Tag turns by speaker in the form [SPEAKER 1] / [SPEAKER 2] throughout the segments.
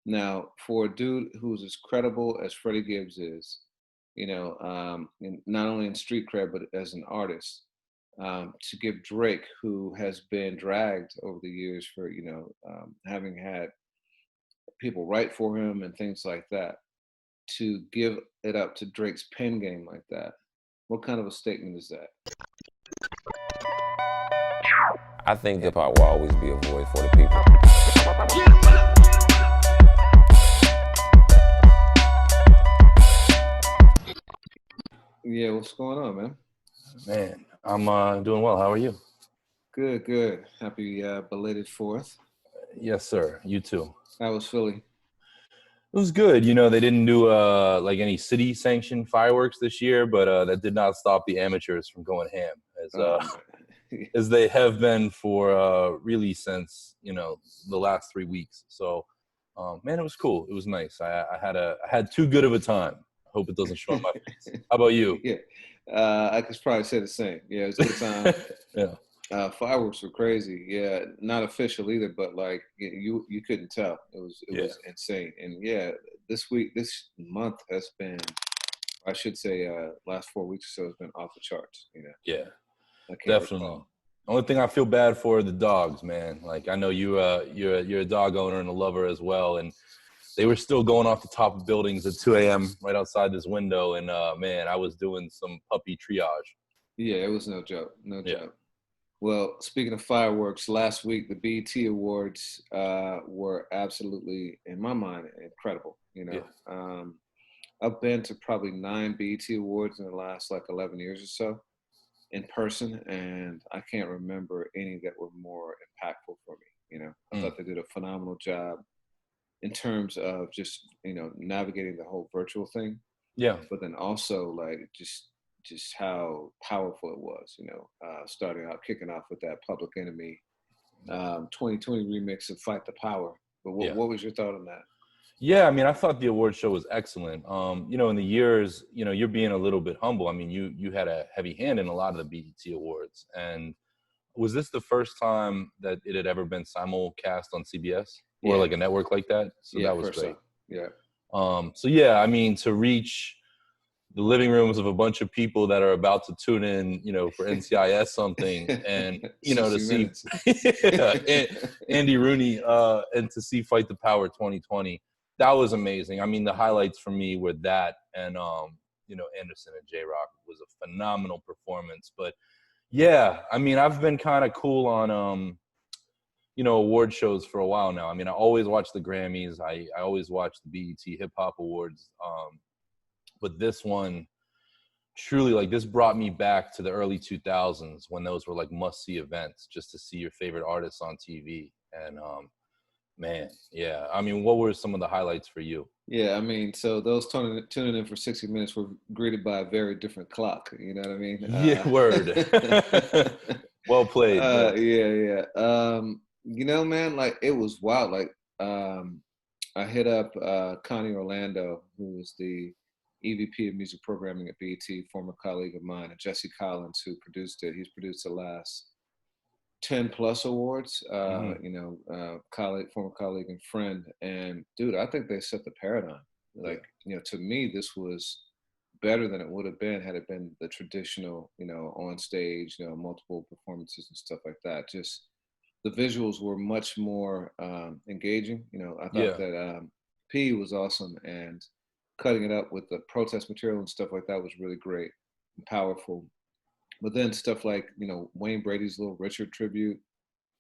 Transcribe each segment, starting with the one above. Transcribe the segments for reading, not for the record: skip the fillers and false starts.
[SPEAKER 1] Now, for a dude who's as credible as Freddie Gibbs is, not only in street cred but as an artist, to give Drake, who has been dragged over the years for having had people write for him and things like that, to give it up to Drake's pen game like that, what kind of a statement is that?
[SPEAKER 2] I think hip hop will always be a voice for the people.
[SPEAKER 1] Yeah, what's going on, man?
[SPEAKER 2] Man, I'm doing well. How are you?
[SPEAKER 1] Good, good. Happy belated Fourth.
[SPEAKER 2] Yes, sir. You too.
[SPEAKER 1] How was Philly?
[SPEAKER 2] It was good. They didn't do like any city sanctioned fireworks this year, but that did not stop the amateurs from going ham as they have been for really since the last 3 weeks. So, man, it was cool. It was nice. I had too good of a time. Hope it doesn't show on my face. How about you?
[SPEAKER 1] Yeah, I could probably say the same. Yeah, it was a good time.
[SPEAKER 2] Yeah.
[SPEAKER 1] Fireworks were crazy. Yeah, not official either, but like you couldn't tell. It was insane. And yeah, this month has been, I should say, last 4 weeks or so has been off the charts.
[SPEAKER 2] Yeah,
[SPEAKER 1] I can't
[SPEAKER 2] definitely.
[SPEAKER 1] recall.
[SPEAKER 2] Only thing I feel bad for are the dogs, man. Like I know you're a dog owner and a lover as well, and they were still going off the top of buildings at 2 a.m. right outside this window, and man, I was doing some puppy triage.
[SPEAKER 1] Yeah, it was no joke. No
[SPEAKER 2] Yeah.
[SPEAKER 1] joke. Well, speaking of fireworks, last week the BET Awards were absolutely, in my mind, incredible. I've been to probably 9 BET Awards in the last like 11 years or so in person, and I can't remember any that were more impactful for me. I thought they did a phenomenal job in terms of just navigating the whole virtual thing.
[SPEAKER 2] Yeah.
[SPEAKER 1] But then also like just how powerful it was, starting out, kicking off with that Public Enemy 2020 remix of Fight the Power. But what was your thought on that?
[SPEAKER 2] Yeah, I mean, I thought the award show was excellent. In the years, you're being a little bit humble. I mean, you had a heavy hand in a lot of the BET Awards. And was this the first time that it had ever been simulcast on CBS or like a network like that? So that was great.
[SPEAKER 1] Time. Yeah.
[SPEAKER 2] So yeah, I mean, to reach the living rooms of a bunch of people that are about to tune in, for NCIS something, and to see Andy Rooney and to see Fight the Power 2020, that was amazing. I mean, the highlights for me were that, and Anderson and J-Rock was a phenomenal performance. But yeah, I mean, I've been kind of cool on award shows for a while now. I mean, I always watch the Grammys. I always watch the BET Hip Hop Awards. But this one, truly, like, this brought me back to the early 2000s when those were like must-see events, just to see your favorite artists on TV. And man, yeah. I mean, what were some of the highlights for you?
[SPEAKER 1] Yeah, I mean, so those tuning in for 60 minutes were greeted by a very different clock. You know what I mean?
[SPEAKER 2] Yeah, word. Well played.
[SPEAKER 1] Yeah. Man, like it was wild. Like I hit up Connie Orlando, who is the EVP of music programming at BET, former colleague of mine, and Jesse Collins, who produced it. He's produced the last 10 plus awards, former colleague and friend. And dude, I think they set the paradigm. Like, to me, this was better than it would have been had it been the traditional, on stage, multiple performances and stuff like that. Just the visuals were much more engaging. I thought that P was awesome, and cutting it up with the protest material and stuff like that was really great and powerful. But then stuff like, Wayne Brady's Little Richard tribute,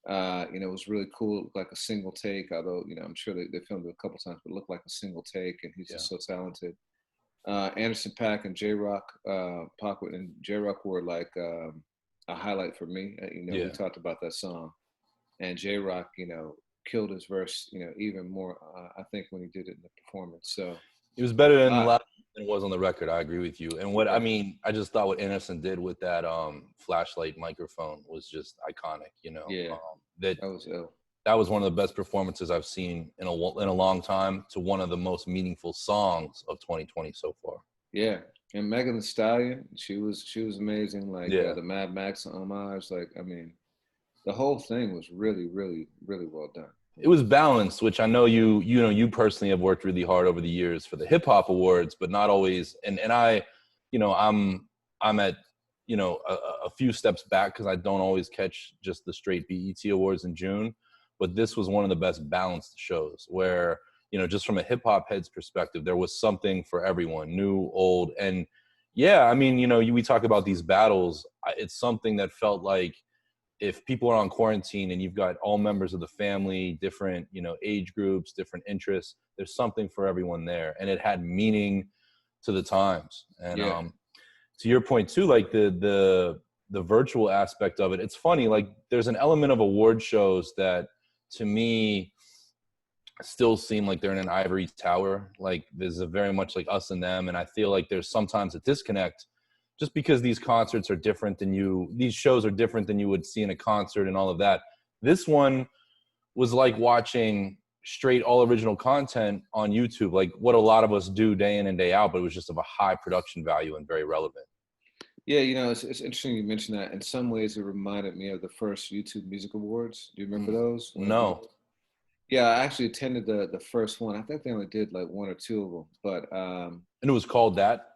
[SPEAKER 1] it was really cool. It looked like a single take, although, I'm sure they filmed it a couple times, but it looked like a single take, and he's just so talented. Anderson .Paak and J-Rock, Pac and J-Rock were like a highlight for me. We talked about that song. And J-Rock, killed his verse, even more, I think, when he did it in the performance. So
[SPEAKER 2] it was better than it was on the record. I agree with you. And I just thought what Anderson did with that flashlight microphone was just iconic. That
[SPEAKER 1] was ill.
[SPEAKER 2] That was one of the best performances I've seen in a long time, to one of the most meaningful songs of 2020 so far.
[SPEAKER 1] Yeah, and Megan Thee Stallion, she was amazing. Like the Mad Max homage. Like, I mean, the whole thing was really, really, really well done.
[SPEAKER 2] It was balanced, which I know you personally have worked really hard over the years for the hip hop awards, but not always. And I, I'm at, a few steps back because I don't always catch just the straight BET awards in June. But this was one of the best balanced shows where, just from a hip hop head's perspective, there was something for everyone, new, old. And yeah, I mean, we talk about these battles. It's something that felt like, if people are on quarantine and you've got all members of the family, different, age groups, different interests, there's something for everyone there. And it had meaning to the times. And
[SPEAKER 1] Yeah.
[SPEAKER 2] To your point too, like the virtual aspect of it, it's funny, like there's an element of award shows that to me still seem like they're in an ivory tower. Like there's a very much like us and them. And I feel like there's sometimes a disconnect just because these concerts are different than these shows are different than you would see in a concert and all of that. This one was like watching straight all original content on YouTube, like what a lot of us do day in and day out, but it was just of a high production value and very relevant.
[SPEAKER 1] Yeah, it's interesting you mentioned that. In some ways, it reminded me of the first YouTube Music Awards. Do you remember those?
[SPEAKER 2] No.
[SPEAKER 1] Yeah, I actually attended the first one. I think they only did like one or two of them, but
[SPEAKER 2] and it was called that?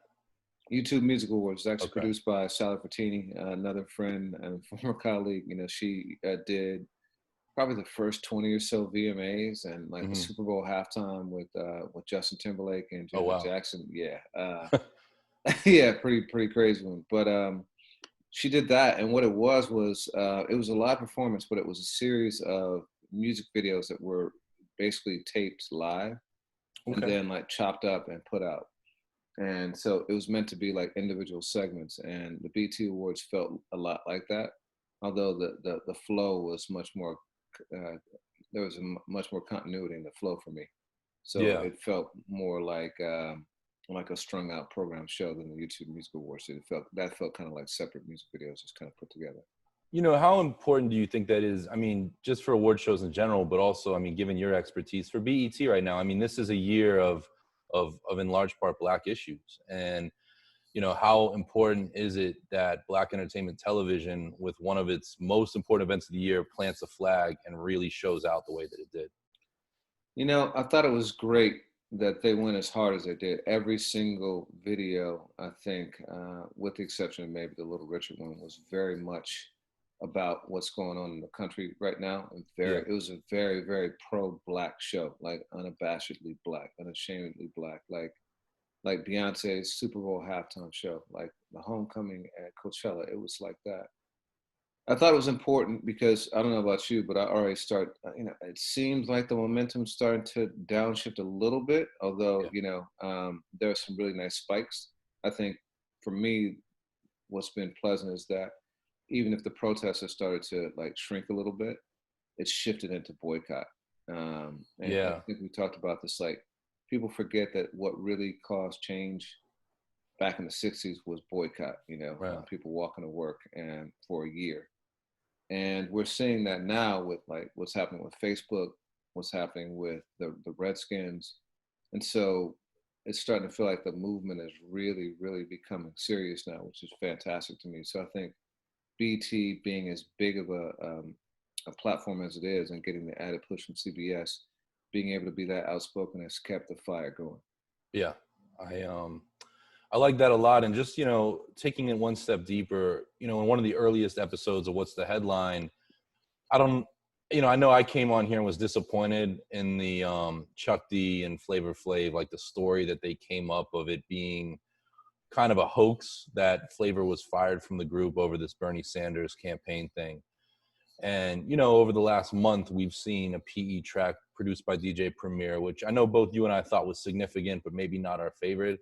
[SPEAKER 1] YouTube Music Awards. It's actually produced by Sally Fertini, another friend and former colleague. She did probably the first 20 or so VMAs and like the Super Bowl halftime with Justin Timberlake and Janet Jackson. Yeah. Yeah, pretty crazy one. But she did that, and what it was it was a live performance, but it was a series of music videos that were basically taped live and then like chopped up and put out. And so it was meant to be like individual segments, and the BT Awards felt a lot like that, although the flow was much more there was much more continuity in the flow for me. So it felt more like a strung out program show than the YouTube Music Awards. It felt kind of like separate music videos just kind of put together.
[SPEAKER 2] How important do you think that is? I mean, just for award shows in general, but also, I mean, given your expertise for BET right now, I mean, this is a year of in large part Black issues. And, how important is it that Black entertainment television, with one of its most important events of the year, plants a flag and really shows out the way that it did?
[SPEAKER 1] I thought it was great that they went as hard as they did. Every single video, I think, with the exception of maybe the Little Richard one, was very much about what's going on in the country right now. And it was a very, very pro-Black show, like unabashedly Black, unashamedly Black, like Beyonce's Super Bowl halftime show, like the homecoming at Coachella. It was like that. I thought it was important because I don't know about you, but I already it seems like the momentum's starting to downshift a little bit, although, there are some really nice spikes. I think for me, what's been pleasant is that even if the protests have started to like shrink a little bit, it's shifted into boycott. I think we talked about this, like people forget that what really caused change back in the 60s was boycott, people walking to work and for a year. And we're seeing that now with like what's happening with Facebook, what's happening with the Redskins. And so it's starting to feel like the movement is really, really becoming serious now, which is fantastic to me. So I think BT being as big of a platform as it is and getting the added push from CBS, being able to be that outspoken has kept the fire going.
[SPEAKER 2] Yeah, I like that a lot. And just, taking it one step deeper, in one of the earliest episodes of What's the Headline, I know I came on here and was disappointed in the Chuck D and Flavor Flav, like the story that they came up of it being kind of a hoax that Flavor was fired from the group over this Bernie Sanders campaign thing. And, over the last month, we've seen a PE track produced by DJ Premier, which I know both you and I thought was significant, but maybe not our favorite.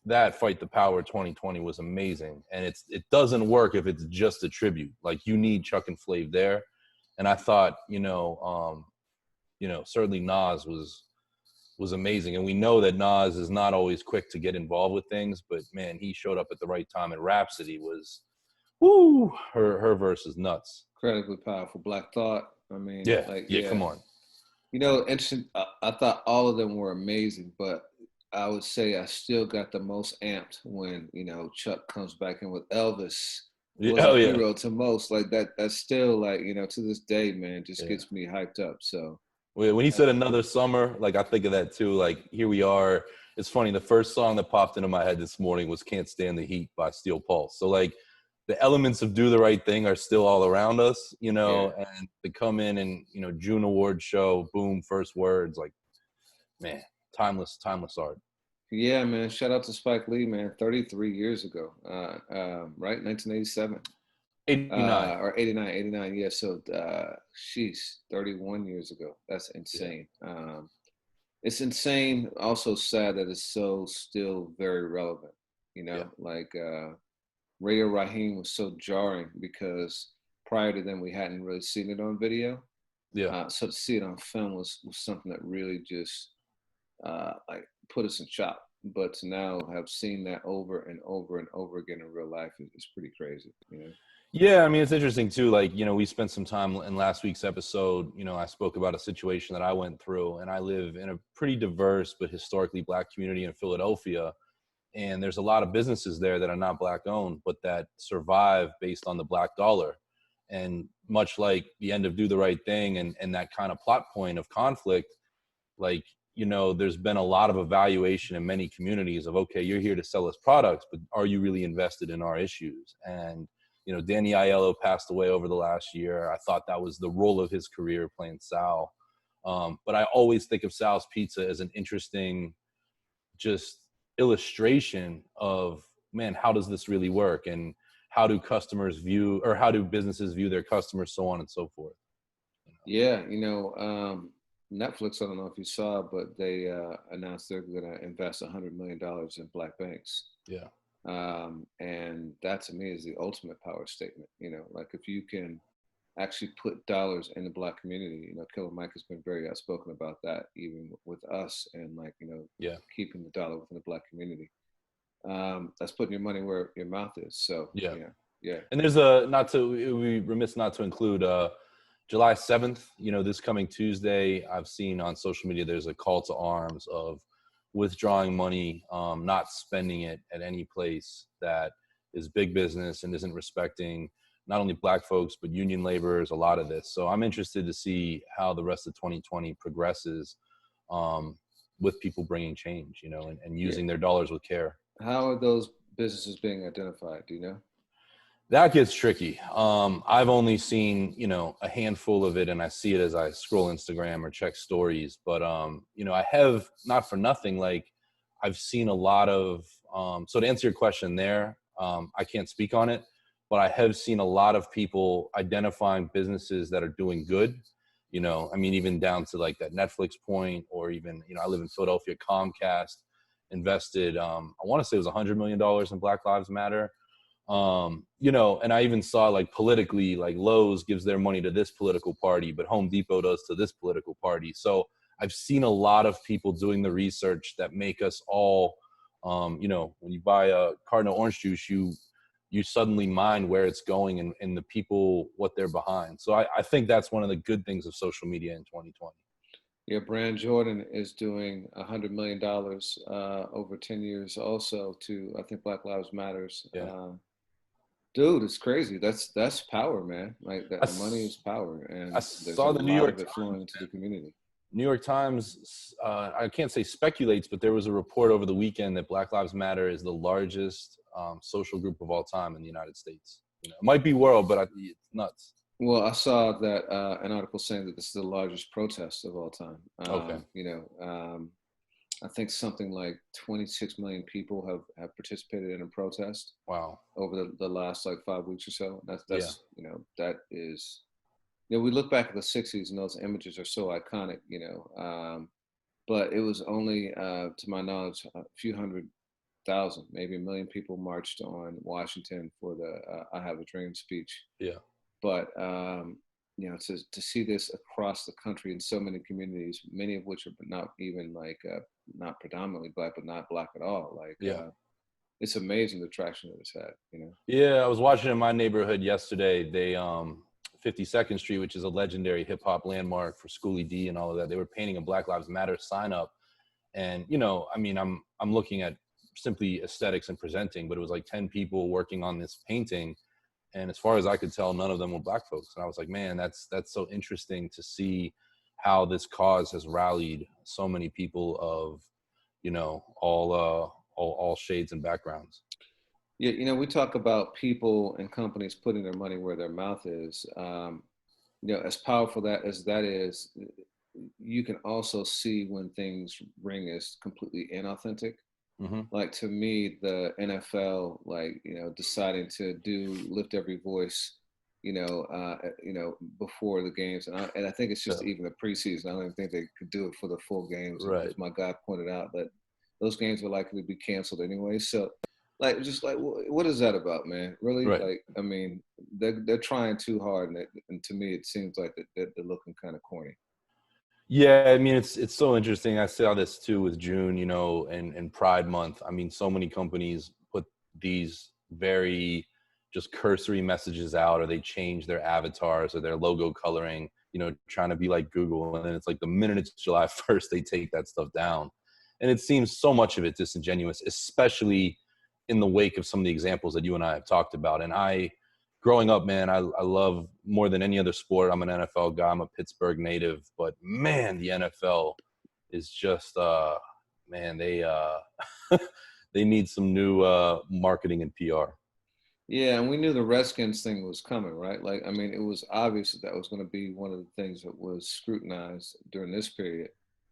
[SPEAKER 2] That Fight the Power 2020 was amazing. And it doesn't work if it's just a tribute. Like, you need Chuck and Flav there. And I thought, certainly Nas was amazing. And we know that Nas is not always quick to get involved with things, but man, he showed up at the right time. And Rhapsody was, her verse is nuts.
[SPEAKER 1] Incredibly powerful. Black Thought. I mean,
[SPEAKER 2] come on.
[SPEAKER 1] Interesting. I thought all of them were amazing, but I would say I still got the most amped when, Chuck comes back in with Elvis. Was a hero to most. Like that's still like, to this day, man, just gets me hyped up. So
[SPEAKER 2] When he said another summer, like I think of that too. Like here we are. It's funny. The first song that popped into my head this morning was "Can't Stand the Heat" by Steel Pulse. So like the elements of "Do the Right Thing" are still all around us, you know.
[SPEAKER 1] Yeah.
[SPEAKER 2] And to come in and June Award show, boom, first words, like man, timeless art.
[SPEAKER 1] Yeah, man. Shout out to Spike Lee, man. 33 years ago, right? 1987.
[SPEAKER 2] 89.
[SPEAKER 1] Or 89, 89. Yeah. So, she's 31 years ago. That's
[SPEAKER 2] Yeah.
[SPEAKER 1] insane. It's insane. Also sad that it's so still very relevant.
[SPEAKER 2] Yeah.
[SPEAKER 1] Like Radio Raheem was so jarring because prior to then we hadn't really seen it on video.
[SPEAKER 2] Yeah.
[SPEAKER 1] So to see it on film was something that really just like put us in shock. But to now have seen that over and over and over again in real life is pretty crazy.
[SPEAKER 2] Yeah, I mean, it's interesting too. Like, we spent some time in last week's episode. I spoke about a situation that I went through, and I live in a pretty diverse but historically Black community in Philadelphia. And there's a lot of businesses there that are not Black owned, but that survive based on the Black dollar. And much like the end of Do the Right Thing and that kind of plot point of conflict, like, there's been a lot of evaluation in many communities of, okay, you're here to sell us products, but are you really invested in our issues? And Danny Aiello passed away over the last year. I thought that was the role of his career, playing Sal. But I always think of Sal's Pizza as an interesting just illustration of, man, how does this really work? And how do businesses view their customers, so on and so forth.
[SPEAKER 1] Yeah, Netflix, I don't know if you saw, but they announced they're going to invest $100 million in Black banks.
[SPEAKER 2] Yeah.
[SPEAKER 1] And that to me is the ultimate power statement. Like if you can actually put dollars in the Black community, Killer Mike has been very outspoken about that, even with us, and like,
[SPEAKER 2] Yeah.
[SPEAKER 1] keeping the dollar within the Black community. That's putting your money where your mouth is. So
[SPEAKER 2] Yeah.
[SPEAKER 1] yeah.
[SPEAKER 2] And there's we remiss not to include July 7th, this coming Tuesday. I've seen on social media there's a call to arms of withdrawing money, not spending it at any place that is big business and isn't respecting not only Black folks, but union laborers, a lot of this. So I'm interested to see how the rest of 2020 progresses with people bringing change, and using their dollars with care.
[SPEAKER 1] How are those businesses being identified? Do you know?
[SPEAKER 2] That gets tricky. I've only seen, a handful of it, and I see it as I scroll Instagram or check stories. But, I have, not for nothing, like I've seen a lot of, so to answer your question there, I can't speak on it, but I have seen a lot of people identifying businesses that are doing good. Even down to like that Netflix point, or even, I live in Philadelphia, Comcast invested, I want to say it was $100 million in Black Lives Matter. And I even saw like politically, like Lowe's gives their money to this political party, but Home Depot does to this political party. So I've seen a lot of people doing the research that make us all, when you buy a carton of orange juice, you suddenly mind where it's going and the people, what they're behind. So I think that's one of the good things of social media in 2020.
[SPEAKER 1] Yeah, Brand Jordan is doing $100 million over 10 years also to, I think, Black Lives Matters.
[SPEAKER 2] Yeah.
[SPEAKER 1] Dude, it's crazy. That's power, man. Like that money is power, and there's a lot of it flowing into the community.
[SPEAKER 2] New York Times, I can't say speculates, but there was a report over the weekend that Black Lives Matter is the largest social group of all time in the United States. It might be world, but it's nuts.
[SPEAKER 1] Well, I saw that an article saying that this is the largest protest of all time.
[SPEAKER 2] Okay.
[SPEAKER 1] I think something like 26 million people have participated in a protest.
[SPEAKER 2] Wow.
[SPEAKER 1] Over the last like 5 weeks or so. That's that is, we look back at the 60s and those images are so iconic, but it was only, to my knowledge, a few 100,000, maybe 1 million people marched on Washington for the I Have a Dream speech.
[SPEAKER 2] Yeah.
[SPEAKER 1] But to see this across the country in so many communities, many of which are not even like not predominantly Black, but not Black at all. Like, it's amazing the traction that it's had.
[SPEAKER 2] Yeah, I was watching in my neighborhood yesterday. They 52nd Street, which is a legendary hip hop landmark for Schoolie D and all of that. They were painting a Black Lives Matter sign up, and I'm looking at simply aesthetics and presenting, but it was like 10 people working on this painting. And as far as I could tell, none of them were Black folks. And I was like, man, that's so interesting to see how this cause has rallied so many people of, you know, all shades and backgrounds.
[SPEAKER 1] Yeah, we talk about people and companies putting their money where their mouth is. As powerful as that is, you can also see when things ring as completely inauthentic.
[SPEAKER 2] Hmm.
[SPEAKER 1] Like to me, the NFL, like deciding to do lift every voice, before the games, and I think it's just
[SPEAKER 2] Yeah.
[SPEAKER 1] even the preseason. I don't even think they could do it for the full games,
[SPEAKER 2] Right.
[SPEAKER 1] as my guy pointed out that those games were likely to be canceled anyway. So, like, just like, what is that about, man? Really?
[SPEAKER 2] Right.
[SPEAKER 1] Like, I mean, they're trying too hard, and to me, it seems like they're looking kind of corny.
[SPEAKER 2] Yeah, I mean, it's so interesting. I saw this too with June, you know, and Pride Month. I mean, so many companies put these very just cursory messages out, or they change their avatars or their logo coloring, you know, trying to be like Google. And then it's like the minute it's July 1st, they take that stuff down. And it seems so much of it disingenuous, especially in the wake of some of the examples that you and I have talked about. And growing up, man, I love more than any other sport. I'm an NFL guy. I'm a Pittsburgh native, but man, the NFL is just, man, they they need some new marketing and PR.
[SPEAKER 1] Yeah, and we knew the Redskins thing was coming, right? Like, I mean, it was obvious that was going to be one of the things that was scrutinized during this period.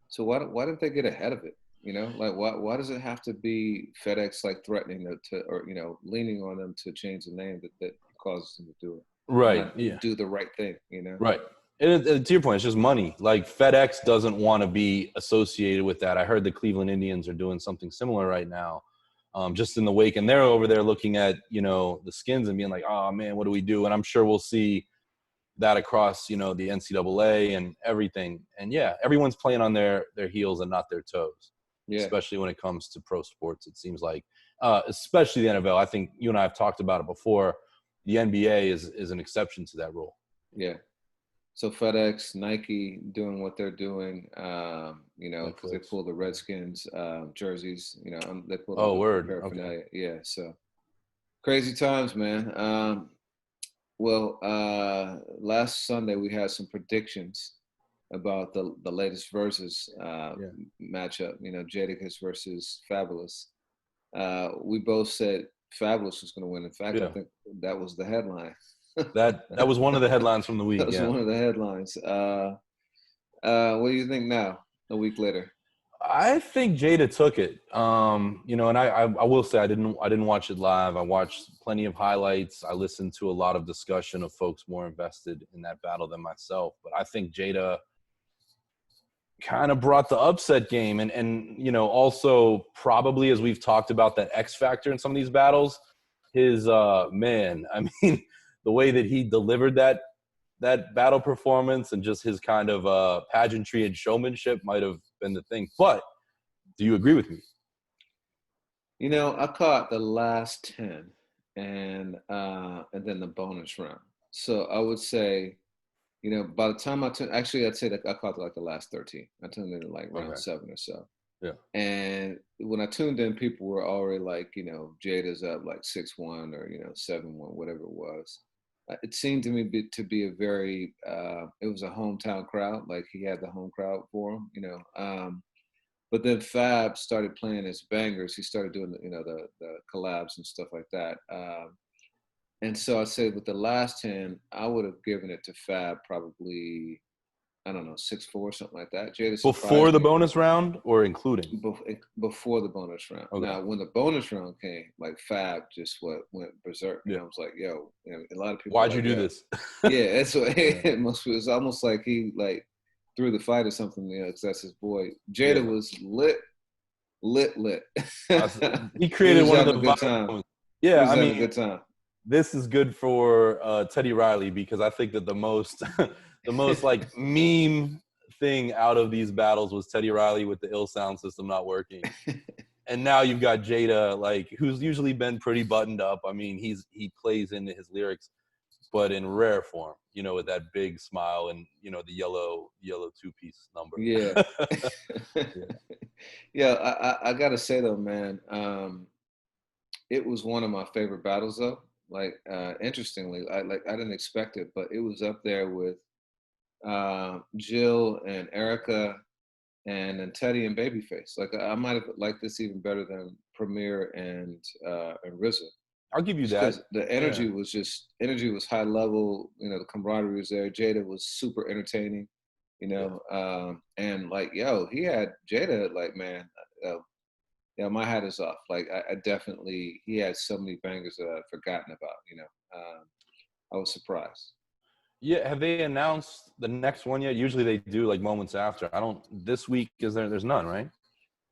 [SPEAKER 1] So why didn't they get ahead of it? Like why does it have to be FedEx like threatening to or leaning on them to change the name that causes them to do it? Why
[SPEAKER 2] Right.
[SPEAKER 1] not
[SPEAKER 2] Yeah.
[SPEAKER 1] do the right thing?
[SPEAKER 2] Right. And to your point, it's just money. Like FedEx doesn't want to be associated with that. I heard the Cleveland Indians are doing something similar right now, just in the wake, and they're over there looking at, you know, the Skins and being like, oh man, what do we do? And I'm sure we'll see that across, you know, the NCAA and everything. And yeah, everyone's playing on their heels and not their toes,
[SPEAKER 1] Yeah,
[SPEAKER 2] especially when it comes to pro sports. It seems like, especially the NFL. I think you and I have talked about it before. The NBA is an exception to that rule.
[SPEAKER 1] yeah. So FedEx, Nike doing what they're doing, because they
[SPEAKER 2] Netflix.
[SPEAKER 1] pull the Redskins jerseys, they pull all
[SPEAKER 2] Oh,
[SPEAKER 1] the
[SPEAKER 2] word. Okay.
[SPEAKER 1] paraphernalia. Yeah, so crazy times, man. Well, last Sunday we had some predictions about the latest versus
[SPEAKER 2] Yeah.
[SPEAKER 1] matchup. Jadakiss versus Fabulous. We both said Fabulous was going to win. In fact, I
[SPEAKER 2] Yeah.
[SPEAKER 1] think that was the headline.
[SPEAKER 2] That was one of the headlines from the
[SPEAKER 1] That
[SPEAKER 2] week.
[SPEAKER 1] was
[SPEAKER 2] Yeah.
[SPEAKER 1] one of the headlines. What do you think now, a week later?
[SPEAKER 2] I think Jada took it. You know, and I will say I didn't watch it live. I watched plenty of highlights. I listened to a lot of discussion of folks more invested in that battle than myself. But I think Jada kind of brought the upset game, and you know, also probably, as we've talked about, that X factor in some of these battles. His man, I mean, the way that he delivered that battle performance and just his kind of pageantry and showmanship might have been the thing. But do you agree with me?
[SPEAKER 1] I caught the last 10 and then the bonus round. So I would say, by the time actually, I'd say that I caught like the last 13. I tuned in at like round
[SPEAKER 2] Okay.
[SPEAKER 1] 7 or so.
[SPEAKER 2] Yeah.
[SPEAKER 1] And when I tuned in, people were already like, Jada's up like 6-1 or, 7-1, whatever it was. It seemed to me to be a very, it was a hometown crowd. Like he had the home crowd for him. But then Fab started playing his bangers. He started doing the collabs and stuff like that. And so I'd say with the last 10, I would have given it to Fab probably, I don't know, 6-4, something like that. Jada
[SPEAKER 2] Before
[SPEAKER 1] surprised
[SPEAKER 2] the
[SPEAKER 1] me
[SPEAKER 2] bonus round or including?
[SPEAKER 1] before the bonus round.
[SPEAKER 2] Okay.
[SPEAKER 1] Now, when the bonus round came, like Fab just went berserk.
[SPEAKER 2] Yeah.
[SPEAKER 1] I was like, yo, a lot of people were
[SPEAKER 2] Why'd you
[SPEAKER 1] like,
[SPEAKER 2] do
[SPEAKER 1] yo,
[SPEAKER 2] this?
[SPEAKER 1] yeah, that's what
[SPEAKER 2] Yeah.
[SPEAKER 1] it was almost like he like threw the fight or something, because that's his boy. Jada
[SPEAKER 2] Yeah.
[SPEAKER 1] was lit.
[SPEAKER 2] He
[SPEAKER 1] He
[SPEAKER 2] created
[SPEAKER 1] was
[SPEAKER 2] one of
[SPEAKER 1] having
[SPEAKER 2] the
[SPEAKER 1] a good
[SPEAKER 2] viral
[SPEAKER 1] time.
[SPEAKER 2] moments.
[SPEAKER 1] He
[SPEAKER 2] Yeah,
[SPEAKER 1] was
[SPEAKER 2] I
[SPEAKER 1] having a
[SPEAKER 2] mean,
[SPEAKER 1] good time.
[SPEAKER 2] this is good for Teddy Riley, because I think that the most the most like meme thing out of these battles was Teddy Riley with the ill sound system not working. And now you've got Jada, like, who's usually been pretty buttoned up. I mean, he plays into his lyrics, but in rare form, you know, with that big smile and, you know, the yellow two-piece number.
[SPEAKER 1] Yeah.
[SPEAKER 2] Yeah.
[SPEAKER 1] Yeah, I gotta say though, man, it was one of my favorite battles though. Like, interestingly, I didn't expect it, but it was up there with Jill and Erica, and then Teddy and Babyface. Like I might have liked this even better than Premier and RZA.
[SPEAKER 2] I'll give you
[SPEAKER 1] Just
[SPEAKER 2] that.
[SPEAKER 1] because the
[SPEAKER 2] Yeah.
[SPEAKER 1] energy was high level. You know, the camaraderie was there. Jada was super entertaining. You
[SPEAKER 2] Yeah.
[SPEAKER 1] know, and like yo, he had Jada. Like man, uh, yeah, my hat is off. Like I definitely he had so many bangers that I'd forgotten about. You know, I was surprised.
[SPEAKER 2] Yeah, have they announced the next one yet? Usually they do like moments after. I don't. This week is there? There's none, right?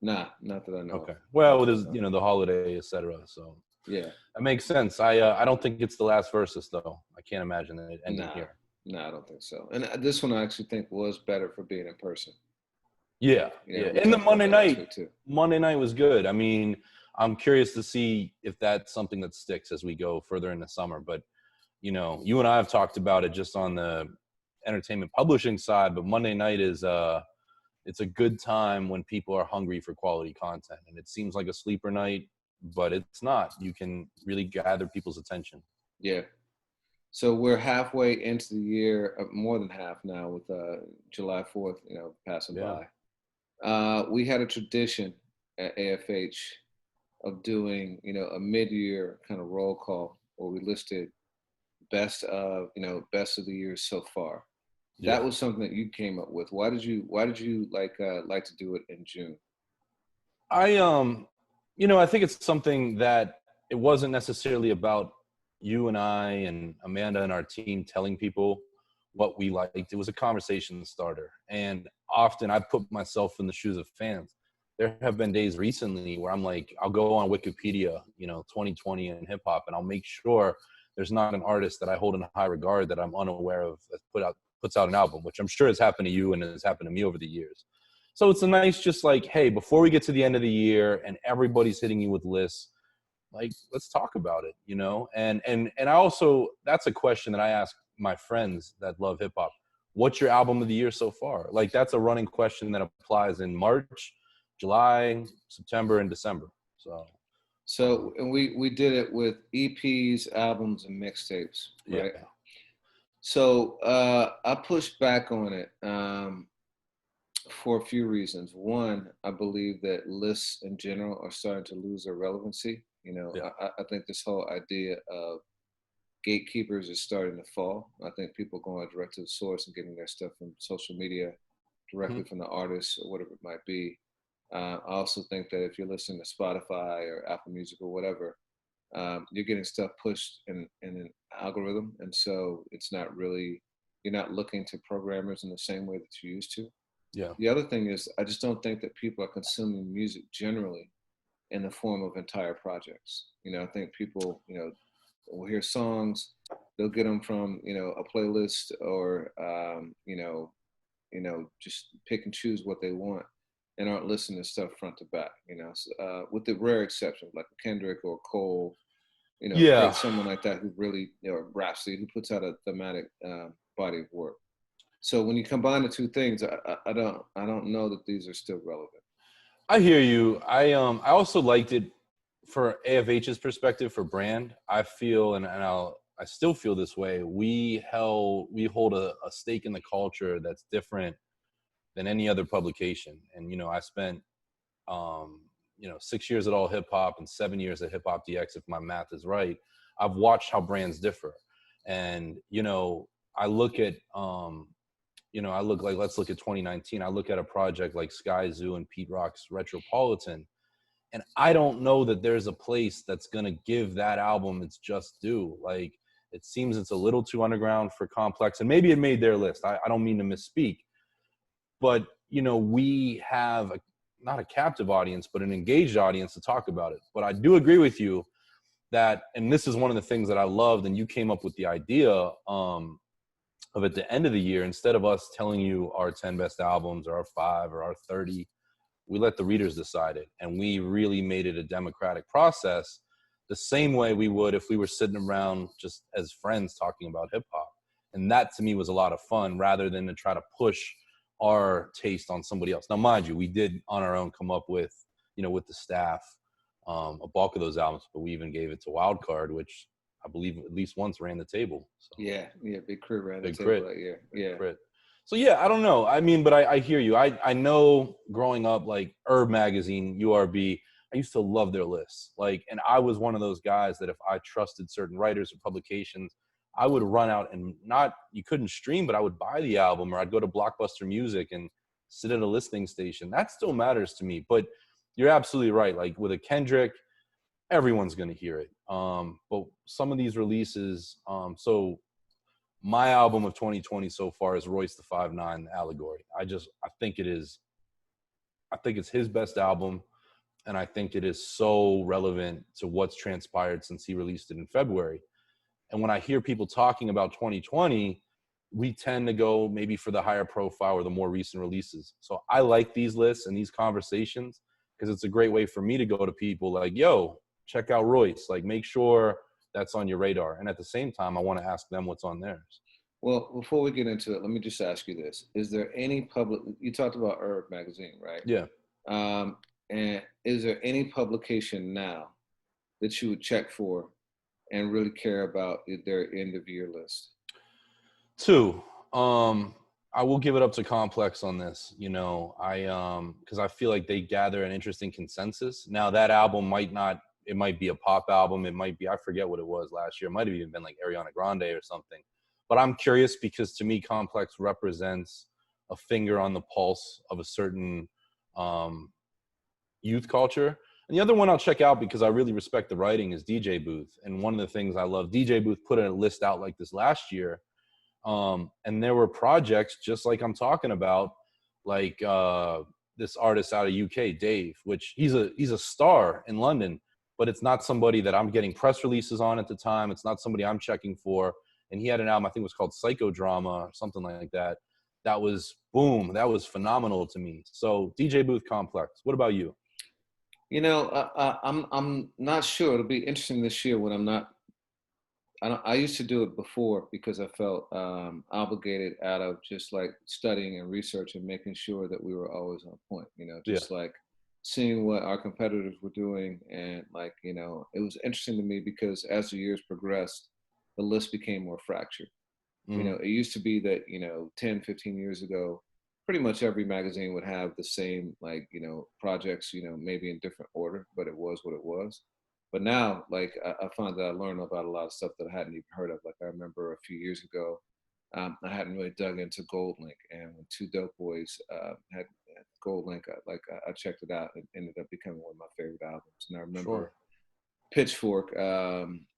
[SPEAKER 1] Nah, not that I know of.
[SPEAKER 2] Okay.
[SPEAKER 1] Not
[SPEAKER 2] Well,
[SPEAKER 1] that I
[SPEAKER 2] there's
[SPEAKER 1] know.
[SPEAKER 2] the holiday, etc. So
[SPEAKER 1] Yeah.
[SPEAKER 2] that makes sense. I don't think it's the last versus though. I can't imagine it ending
[SPEAKER 1] Nah,
[SPEAKER 2] here.
[SPEAKER 1] I don't think so. And this one I actually think was better for being in person.
[SPEAKER 2] Yeah,
[SPEAKER 1] You know,
[SPEAKER 2] yeah.
[SPEAKER 1] we
[SPEAKER 2] And the
[SPEAKER 1] talked about that last week too.
[SPEAKER 2] Monday night was good. I mean, I'm curious to see if that's something that sticks as we go further in the summer. But you and I have talked about it just on the entertainment publishing side. But Monday night is it's a good time when people are hungry for quality content, and it seems like a sleeper night, but it's not. You can really gather people's attention.
[SPEAKER 1] Yeah. So we're halfway into the year, more than half now, with July 4th, you know, passing
[SPEAKER 2] Yeah.
[SPEAKER 1] by. We had a tradition at AFH of doing, you know, a mid-year kind of roll call where we listed best of the year so far. That
[SPEAKER 2] Yeah.
[SPEAKER 1] was something that you came up with. Why did you like to do it in June?
[SPEAKER 2] I I think it's something that it wasn't necessarily about you and I and Amanda and our team telling people what we liked. It was a conversation starter. And often I put myself in the shoes of fans. There have been days recently where I'm like, I'll go on Wikipedia, 2020 and hip hop, and I'll make sure there's not an artist that I hold in high regard that I'm unaware of that puts out an album, which I'm sure has happened to you and has happened to me over the years. So it's a nice, just like, hey, before we get to the end of the year and everybody's hitting you with lists, like, let's talk about it, And I also, that's a question that I ask my friends that love hip hop. What's your album of the year so far? Like, that's a running question that applies in March, July, September, and December.
[SPEAKER 1] So and we did it with EPs, albums, and mixtapes,
[SPEAKER 2] Yeah,
[SPEAKER 1] right? So I pushed back on it for a few reasons. One, I believe that lists in general are starting to lose their relevancy. You know,
[SPEAKER 2] yeah,
[SPEAKER 1] I think this whole idea of gatekeepers is starting to fall. I think people going direct to the source and getting their stuff from social media
[SPEAKER 2] hmm
[SPEAKER 1] directly from the artists or whatever it might be. I also think that if you're listening to Spotify or Apple Music or whatever, you're getting stuff pushed in an algorithm, and so it's not really you're not looking to programmers in the same way that you used to.
[SPEAKER 2] yeah,
[SPEAKER 1] The other thing is, I just don't think that people are consuming music generally in the form of entire projects. You know, I think people, will hear songs, they'll get them from, a playlist or, just pick and choose what they want and aren't listening to stuff front to back, so, with the rare exception, like Kendrick or Cole,
[SPEAKER 2] yeah.
[SPEAKER 1] someone like that who really, Rhapsody, who puts out a thematic body of work. So when you combine the two things, I don't know that these are still relevant.
[SPEAKER 2] I hear you. I also liked it for AFH's perspective for brand. I feel I still feel this way. We hold a stake in the culture that's different than any other publication. And I spent 6 years at All Hip Hop and 7 years at Hip Hop DX, if my math is right. I've watched how brands differ, and I look at let's look at 2019. I look at a project like Sky Zoo and Pete Rock's Retropolitan, and I don't know that there's a place that's going to give that album its just due. Like, it seems it's a little too underground for Complex, and maybe it made their list. I don't mean to misspeak, but we have not a captive audience, but an engaged audience to talk about it. But I do agree with you that, and this is one of the things that I loved, and you came up with the idea of at the end of the year, instead of us telling you our 10 best albums or our 5 or our 30, we let the readers decide it. And we really made it a democratic process, the same way we would if we were sitting around just as friends talking about hip hop. And that to me was a lot of fun, rather than to try to push our taste on somebody else. Now, mind you, we did on our own come up with, with the staff, a bulk of those albums, but we even gave it to Wildcard, which I believe at least once ran the table. So
[SPEAKER 1] Yeah, Big Crit ran the
[SPEAKER 2] Big
[SPEAKER 1] table
[SPEAKER 2] Crit,
[SPEAKER 1] that year.
[SPEAKER 2] Big
[SPEAKER 1] Yeah.
[SPEAKER 2] Crit. So yeah, I don't know. I mean, but I hear you. I know growing up, like Herb Magazine, URB, I used to love their lists. Like, and I was one of those guys that if I trusted certain writers or publications, I would run out and not, you couldn't stream, but I would buy the album, or I'd go to Blockbuster Music and sit at a listening station. That still matters to me. But you're absolutely right. Like with a Kendrick, everyone's going to hear it. But some of these releases, so my album of 2020 so far is Royce the 5'9" Allegory. I think it is, I think it's his best album. And I think it is so relevant to what's transpired since he released it in February. And when I hear people talking about 2020, we tend to go maybe for the higher profile or the more recent releases. So I like these lists and these conversations because it's a great way for me to go to people like, yo, check out Royce. Like, make sure that's on your radar. And at the same time, I want to ask them what's on theirs.
[SPEAKER 1] Well, before we get into it, let me just ask you this. Is there any public, you talked about Herb Magazine, right?
[SPEAKER 2] Yeah.
[SPEAKER 1] And is there any publication now that you would check for and really care about their end of year list?
[SPEAKER 2] Two, I will give it up to Complex on this. You know, because I feel like they gather an interesting consensus. Now that album might not, it might be a pop album. It might be, I forget what it was last year. It might have even been like Ariana Grande or something. But I'm curious because to me, Complex represents a finger on the pulse of a certain youth culture. And the other one I'll check out because I really respect the writing is DJ Booth. And one of the things I love, DJ Booth put a list out like this last year. And there were projects just like I'm talking about, like this artist out of UK, Dave, which he's a star in London, but it's not somebody that I'm getting press releases on at the time. It's not somebody I'm checking for. And he had an album, I think it was called Psychodrama or something like that. That was boom. That was phenomenal to me. So DJ Booth, Complex. What about you?
[SPEAKER 1] You know, I'm not sure. It'll be interesting this year when I'm not. I used to do it before because I felt obligated out of just like studying and research and making sure that we were always on point. You know,
[SPEAKER 2] Yeah.
[SPEAKER 1] just like seeing what our competitors were doing, and like, you know, it was interesting to me because as the years progressed, the list became more fractured. You know,
[SPEAKER 2] Mm-hmm.
[SPEAKER 1] it used to be that, you know, 10, 15 years ago, pretty much every magazine would have the same, like, you know, projects, you know, maybe in different order, but it was what it was. But now, like, I find that I learn about a lot of stuff that I hadn't even heard of. Like, I remember a few years ago, I hadn't really dug into Gold Link. And when Two Dope Boys had Gold Link, I checked it out. It ended up becoming one of my favorite albums. And I
[SPEAKER 2] Sure.
[SPEAKER 1] remember Pitchfork.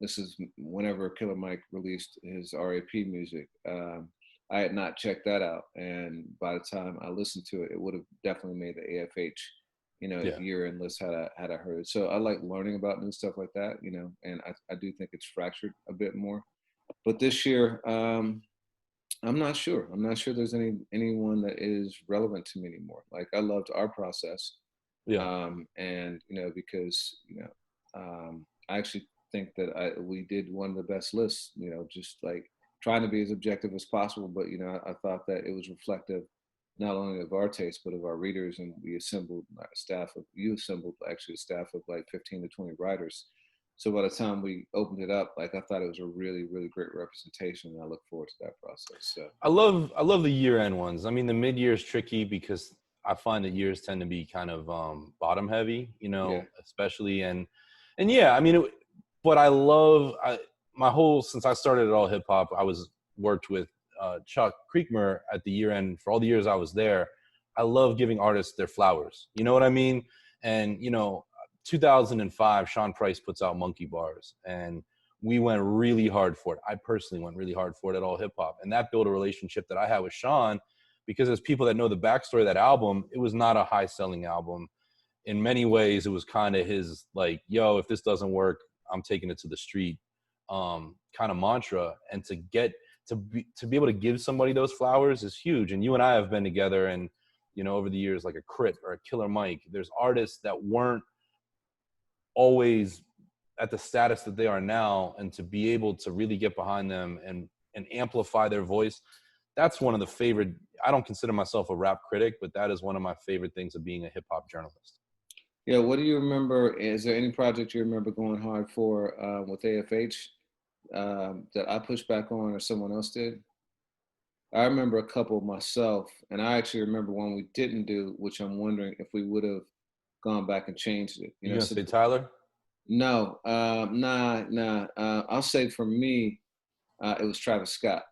[SPEAKER 1] This is whenever Killer Mike released his RAP music. I had not checked that out, and by the time I listened to it, it would have definitely made the AFH, you know,
[SPEAKER 2] Yeah.
[SPEAKER 1] year-end list had I heard it. So I like learning about new stuff like that, you know, and I do think it's fractured a bit more. But this year, I'm not sure. I'm not sure there's anyone that is relevant to me anymore. Like I loved our process,
[SPEAKER 2] Yeah.
[SPEAKER 1] and you know, because you know, I actually think that we did one of the best lists. You know, just like trying to be as objective as possible. But you know, I thought that it was reflective not only of our taste but of our readers, and we assembled a staff of you assembled actually a staff of like 15 to 20 writers. So by the time we opened it up, like I thought it was a really, really great representation, and I look forward to that process. So
[SPEAKER 2] I love the year end ones. I mean, the mid year is tricky because I find that years tend to be kind of bottom heavy, you
[SPEAKER 1] yeah,
[SPEAKER 2] know, especially and yeah, I mean, but my whole since I started at All Hip Hop, I was worked with Chuck Creekmer at the year end for all the years I was there. I love giving artists their flowers. You know what I mean? And you know, 2005, Sean Price puts out Monkey Bars, and we went really hard for it. I personally went really hard for it at All Hip Hop. And that built a relationship that I had with Sean because as people that know the backstory of that album, it was not a high selling album. In many ways, it was kind of his like, yo, if this doesn't work, I'm taking it to the street kind of mantra. And to be able to give somebody those flowers is huge. And you and I have been together and, you know, over the years, like a Crit or a Killer Mike, there's artists that weren't always at the status that they are now, and to be able to really get behind them and amplify their voice, that's one of the favorite. I don't consider myself a rap critic, but that is one of my favorite things of being a hip hop journalist.
[SPEAKER 1] yeah. What do you remember? Is there any project you remember going hard for with AFH that I pushed back on or someone else did? I remember a couple myself, and I actually remember one we didn't do, which I'm wondering if we would have gone back and changed it. You
[SPEAKER 2] You
[SPEAKER 1] know,
[SPEAKER 2] gonna
[SPEAKER 1] so
[SPEAKER 2] say Tyler?
[SPEAKER 1] no, nah. I'll say for me, it was Travis Scott.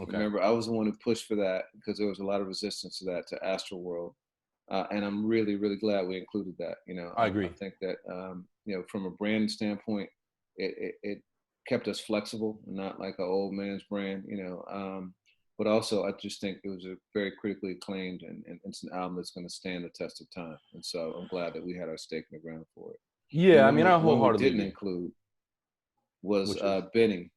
[SPEAKER 2] Okay,
[SPEAKER 1] Remember, I was the one who pushed for that because there was a lot of resistance to that, to Astroworld. And I'm really, really glad we included that.
[SPEAKER 2] I
[SPEAKER 1] I
[SPEAKER 2] agree.
[SPEAKER 1] think that, from a brand standpoint, it kept us flexible, not like an old man's brand, but also I just think it was a very critically acclaimed, and it's an album that's going to stand the test of time. And so I'm glad that we had our stake in the ground for it.
[SPEAKER 2] Yeah,
[SPEAKER 1] And
[SPEAKER 2] I mean, I
[SPEAKER 1] one we
[SPEAKER 2] wholeheartedly
[SPEAKER 1] didn't
[SPEAKER 2] agree.
[SPEAKER 1] include was
[SPEAKER 2] Which is
[SPEAKER 1] Benny.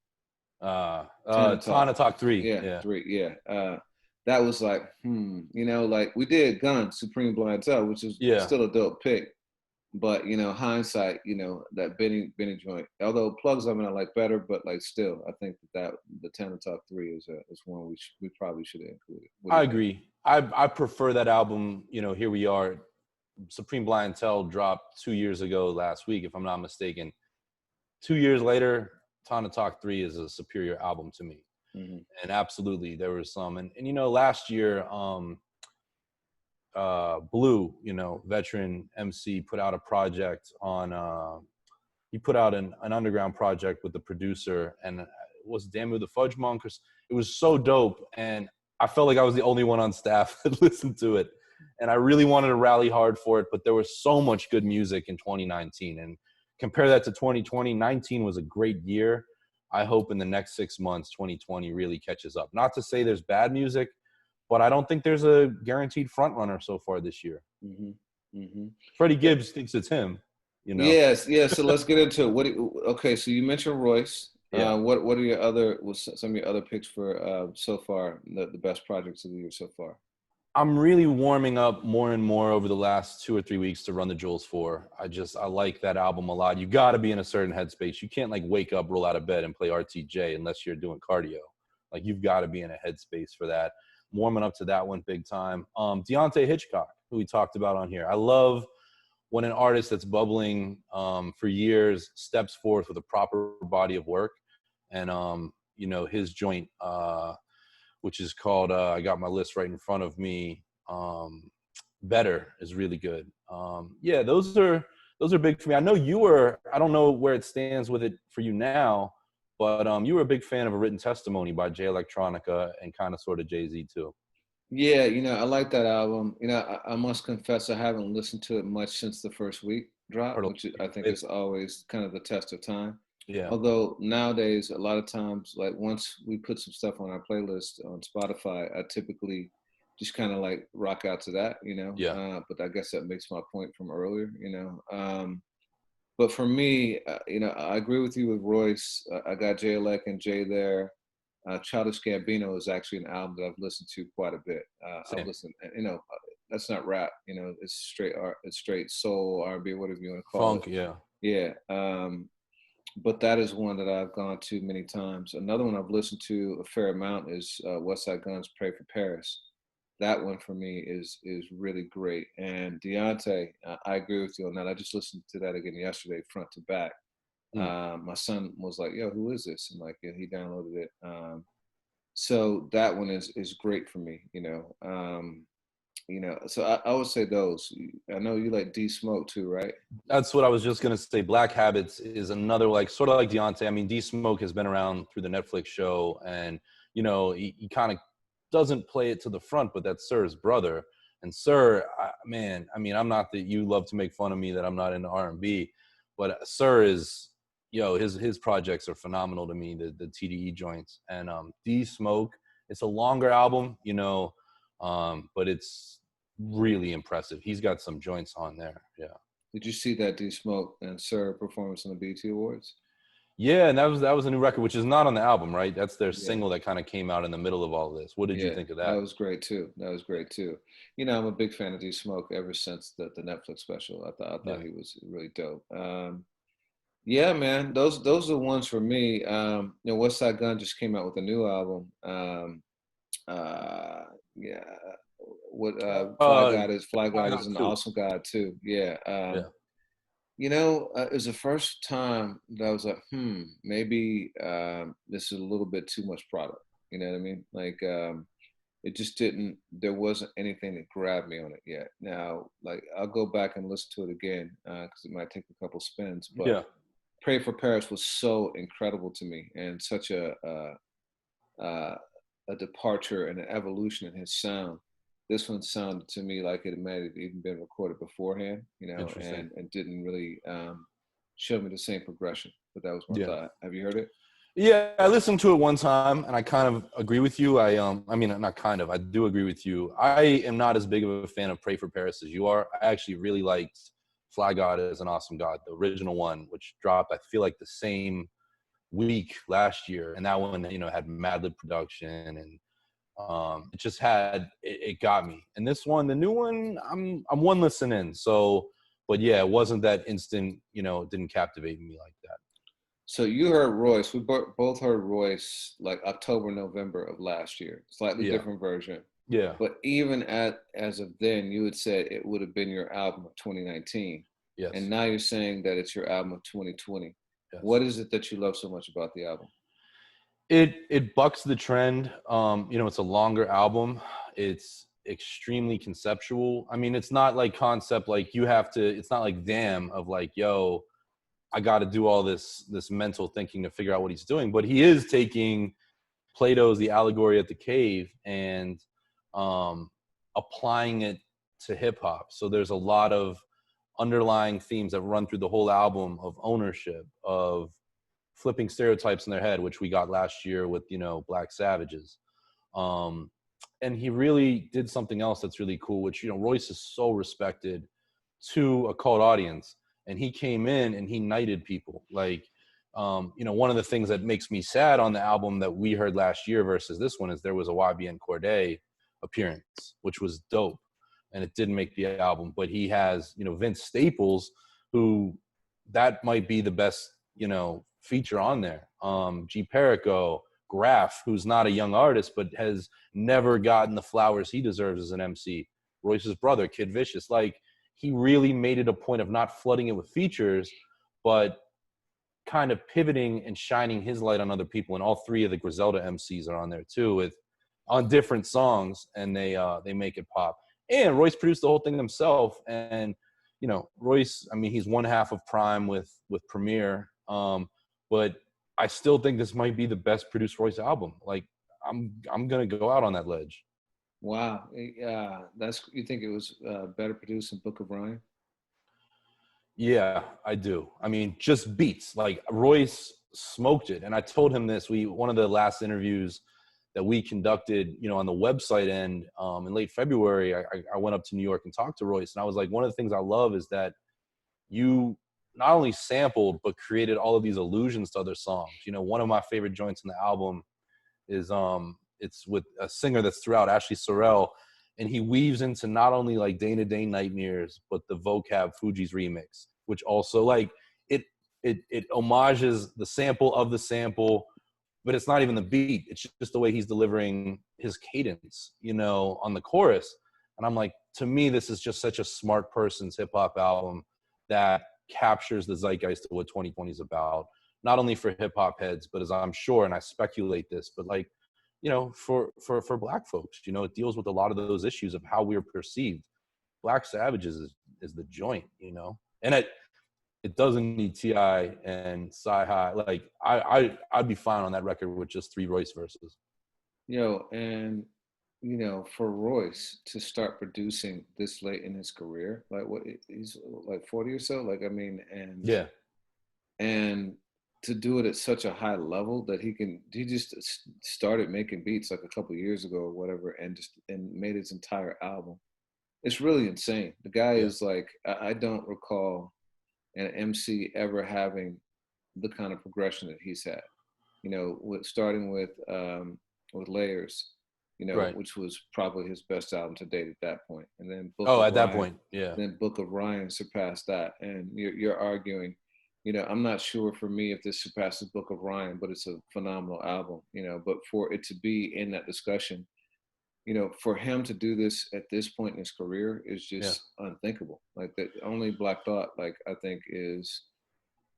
[SPEAKER 1] Tana
[SPEAKER 2] Tana
[SPEAKER 1] Talk.
[SPEAKER 2] Talk 3.
[SPEAKER 1] Yeah,
[SPEAKER 2] Yeah.
[SPEAKER 1] three. Yeah. That was like, like we did Gun, Supreme Blind Tell, which is
[SPEAKER 2] Yeah.
[SPEAKER 1] still a dope pick. But hindsight, that Benny joint. Although plugs of it I like better, but like still, I think that the Tana Talk 3 is one we probably should have included. What do
[SPEAKER 2] I
[SPEAKER 1] you think?
[SPEAKER 2] agree. I prefer that album. Here we are. Supreme Blind Tell dropped 2 years ago last week, if I'm not mistaken. 2 years later, Tana Talk 3 is a superior album to me.
[SPEAKER 1] Mm-hmm.
[SPEAKER 2] And absolutely, there was some. And last year, Blue, veteran MC, put out a project on. He put out an underground project with the producer, and it was Damn It the Fudge Monk. It was so dope, and I felt like I was the only one on staff that listened to it, and I really wanted to rally hard for it. But there was so much good music in 2019, and compare that to 2020. 19 was a great year. I hope in the next 6 months, 2020 really catches up. Not to say there's bad music, but I don't think there's a guaranteed front runner so far this year.
[SPEAKER 1] Mm-hmm. Mm-hmm.
[SPEAKER 2] Freddie Gibbs thinks it's him,
[SPEAKER 1] Yes, yes. So let's get into it. Okay, so you mentioned Royce.
[SPEAKER 2] Yeah.
[SPEAKER 1] What are some of your other picks for so far, the best projects of the year so far?
[SPEAKER 2] I'm really warming up more and more over the last 2 or 3 weeks to Run the Jewels 4. I like that album a lot. You got to be in a certain headspace. You can't like wake up, roll out of bed, and play RTJ unless you're doing cardio. Like you've got to be in a headspace for that. Warming up to that one big time. Deontay Hitchcock, who we talked about on here. I love when an artist that's bubbling for years steps forth with a proper body of work. And his joint. Which is called I got my list right in front of me. Better is really good. Yeah, those are big for me. I know I don't know where it stands with it for you now, but you were a big fan of A Written Testimony by Jay Electronica and kind of sort of Jay-Z too.
[SPEAKER 1] Yeah, I like that album. I must confess I haven't listened to it much since the first week drop, which I think is always kind of the test of time.
[SPEAKER 2] Yeah.
[SPEAKER 1] Although nowadays, a lot of times, like once we put some stuff on our playlist on Spotify, I typically just kind of like rock out to that,
[SPEAKER 2] Yeah.
[SPEAKER 1] But I guess that makes my point from earlier, But for me, I agree with you with Royce. I got Jay Elec and Jay there. Childish Gambino is actually an album that I've listened to quite a bit. I've listened, that's not rap, it's straight art, it's straight soul, R&B, whatever you want to call
[SPEAKER 2] Funk,
[SPEAKER 1] it.
[SPEAKER 2] yeah.
[SPEAKER 1] Yeah. But that is one that I've gone to many times. Another one I've listened to a fair amount is Westside Gunn's "Pray for Paris." That one for me is really great. And Deontay, I agree with you on that. I just listened to that again yesterday, front to back. My son was like, "Yo, who is this?" And like, yeah, he downloaded it. So that one is great for me. So I would say those. I know you like D Smoke too, right?
[SPEAKER 2] That's what I was just gonna say. Black Habits is another sort of like Deontay. I mean, D Smoke has been around through the Netflix show, and he kind of doesn't play it to the front, but that's Sir's brother. And Sir, man, I mean, I'm not that you love to make fun of me that I'm not into R&B, but Sir is, his projects are phenomenal to me. The TDE joints and D Smoke. It's a longer album, but it's really impressive. He's got some joints on there. Yeah.
[SPEAKER 1] Did you see that D Smoke and Sir performance on the BET Awards?
[SPEAKER 2] Yeah, and that was a new record, which is not on the album, right? That's their
[SPEAKER 1] Yeah.
[SPEAKER 2] single that kind of came out in the middle of all this. What did you think of that?
[SPEAKER 1] That was great too. I'm a big fan of D Smoke ever since the Netflix special. I thought he was really dope. Yeah, man, those are the ones for me. Westside Gunn just came out with a new album. Yeah, what Fly God is an awesome guy too. Yeah.
[SPEAKER 2] Yeah.
[SPEAKER 1] It was the first time that I was like, maybe this is a little bit too much product. You know what I mean? Like, it just didn't. There wasn't anything that grabbed me on it yet. Now, like I'll go back and listen to it again because it might take a couple spins. But
[SPEAKER 2] Yeah,
[SPEAKER 1] "Pray for Paris" was so incredible to me, and such uh, a departure and an evolution in his sound. This one sounded to me like it might have even been recorded beforehand,
[SPEAKER 2] interesting.
[SPEAKER 1] and didn't really show me the same progression. But that was my
[SPEAKER 2] Yeah.
[SPEAKER 1] thought. Have you heard it?
[SPEAKER 2] Yeah, I listened to it one time, and I kind of agree with you. I mean, not kind of. I do agree with you. I am not as big of a fan of "Pray for Paris" as you are. I actually really liked "Fly God is an Awesome God," the original one, which dropped, I feel like, the same week last year, and that one, had Mad Lib production, and it just had it got me. And this one, the new one, I'm one listen in. So, but yeah, it wasn't that instant. It didn't captivate me like that.
[SPEAKER 1] So you heard Royce. We both heard Royce like October, November of last year. Slightly
[SPEAKER 2] Yeah,
[SPEAKER 1] different version.
[SPEAKER 2] yeah,
[SPEAKER 1] But even as of then, you had said it would have been your album of 2019. And
[SPEAKER 2] yes,
[SPEAKER 1] now you're saying that it's your album of 2020.
[SPEAKER 2] yes.
[SPEAKER 1] What is it that you love so much about the album?
[SPEAKER 2] It bucks the trend. It's a longer album. It's extremely conceptual. I mean, it's not like concept like you have to. It's not like damn of like yo, I got to do all this mental thinking to figure out what he's doing. But he is taking Plato's The Allegory at the Cave and um, applying it to hip hop. So there's a lot of underlying themes that run through the whole album of ownership, of flipping stereotypes in their head, which we got last year with Black Savages. Um, and he really did something else that's really cool, which Royce is so respected to a cult audience, and he came in and he knighted people. Like, one of the things that makes me sad on the album that we heard last year versus this one is there was a YBN Cordae appearance, which was dope, and it didn't make the album. But he has, Vince Staples, who that might be the best, feature on there. G Perico, Graf, who's not a young artist but has never gotten the flowers he deserves as an MC. Royce's brother, Kid Vicious, like he really made it a point of not flooding it with features, but kind of pivoting and shining his light on other people. And all three of the Griselda MCs are on there too, on different songs, and they make it pop. And Royce produced the whole thing himself. And Royce, I mean, he's one half of Prime with Premier, but I still think this might be the best produced Royce album. Like, I'm gonna go out on that ledge.
[SPEAKER 1] Wow. That's you think it was better produced than Book of Ryan?
[SPEAKER 2] Yeah, I do. I mean, just beats. Like Royce smoked it, and I told him this. One of the last interviews that we conducted, on the website end in late February. I went up to New York and talked to Royce, and I was like, one of the things I love is that you not only sampled but created all of these allusions to other songs. One of my favorite joints in the album is it's with a singer that's throughout, Ashley Sorrell, and he weaves into not only like Day to Day Nightmares but the Vocab Fugees remix, which also like it homages the sample of the sample, but it's not even the beat. It's just the way he's delivering his cadence, on the chorus. And I'm like, to me, this is just such a smart person's hip hop album that captures the zeitgeist of what 2020 is about, not only for hip hop heads, but as I'm sure, and I speculate this, but like, for Black folks, it deals with a lot of those issues of how we're perceived. Black Savages is the joint, and it doesn't need T.I. and Sci-Hi. Like I'd be fine on that record with just 3 Royce verses.
[SPEAKER 1] And for Royce to start producing this late in his career, like what he's like 40 or so, like I mean,
[SPEAKER 2] Yeah,
[SPEAKER 1] and to do it at such a high level that he just started making beats like a couple years ago or whatever, and made his entire album. It's really insane. The guy
[SPEAKER 2] yeah,
[SPEAKER 1] is like, I don't recall an MC ever having the kind of progression that he's had. Starting with Layers,
[SPEAKER 2] right.
[SPEAKER 1] which was probably his best album to date at that point, and then
[SPEAKER 2] Oh, at that point, yeah,
[SPEAKER 1] Book of Ryan surpassed that, and you're arguing. I'm not sure for me if this surpasses Book of Ryan, but it's a phenomenal album. But for it to be in that discussion, for him to do this at this point in his career is
[SPEAKER 2] yeah,
[SPEAKER 1] just unthinkable. Like the only Black Thought, like I think, is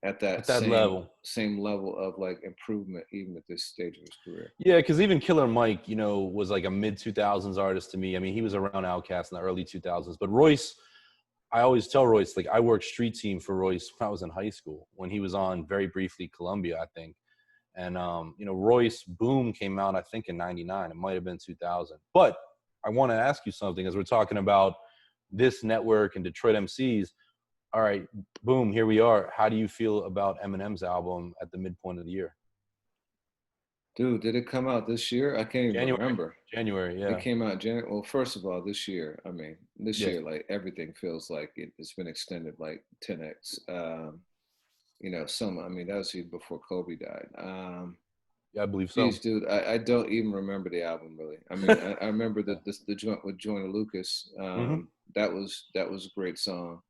[SPEAKER 1] at that
[SPEAKER 2] At that level.
[SPEAKER 1] same level of like improvement, even at this stage of his career.
[SPEAKER 2] Yeah, because even Killer Mike, was like a mid 2000s artist to me. I mean, he was around Outkast in the early 2000s. But Royce, I always tell Royce, like, I worked street team for Royce when I was in high school, when he was on very briefly Columbia, I think. And, Royce Boom came out, I think, in 99. It might have been 2000. But I want to ask you something, as we're talking about this network and Detroit MCs. All right, boom, here we are. How do you feel about Eminem's album at the midpoint of the year?
[SPEAKER 1] Dude, did it come out this year? I can't even
[SPEAKER 2] January.
[SPEAKER 1] remember.
[SPEAKER 2] January,
[SPEAKER 1] It
[SPEAKER 2] yeah.
[SPEAKER 1] came out January. Well, first of all, this year, I mean, this
[SPEAKER 2] Yeah.
[SPEAKER 1] year, like everything feels like it's been extended like 10x. I mean, that was even before Kobe died.
[SPEAKER 2] Yeah, I believe so.
[SPEAKER 1] Geez, dude, I don't even remember the album really. I mean, I remember the joint with Joyner Lucas.
[SPEAKER 2] Mm-hmm.
[SPEAKER 1] That was a great song.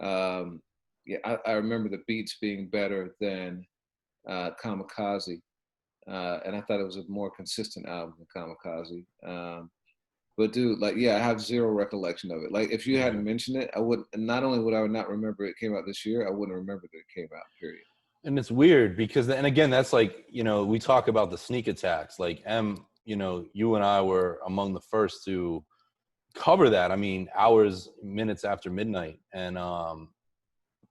[SPEAKER 1] Yeah, I remember the beats being better than Kamikaze, and I thought it was a more consistent album than Kamikaze. But dude, like, yeah, I have zero recollection of it. Like, if you
[SPEAKER 2] Yeah.
[SPEAKER 1] hadn't mentioned it, I would. Not only would I not remember it came out this year, I wouldn't remember that it came out. Period.
[SPEAKER 2] And it's weird because, and again, that's like, we talk about the sneak attacks. Like, you and I were among the first to cover that. I mean, hours, minutes after midnight. And,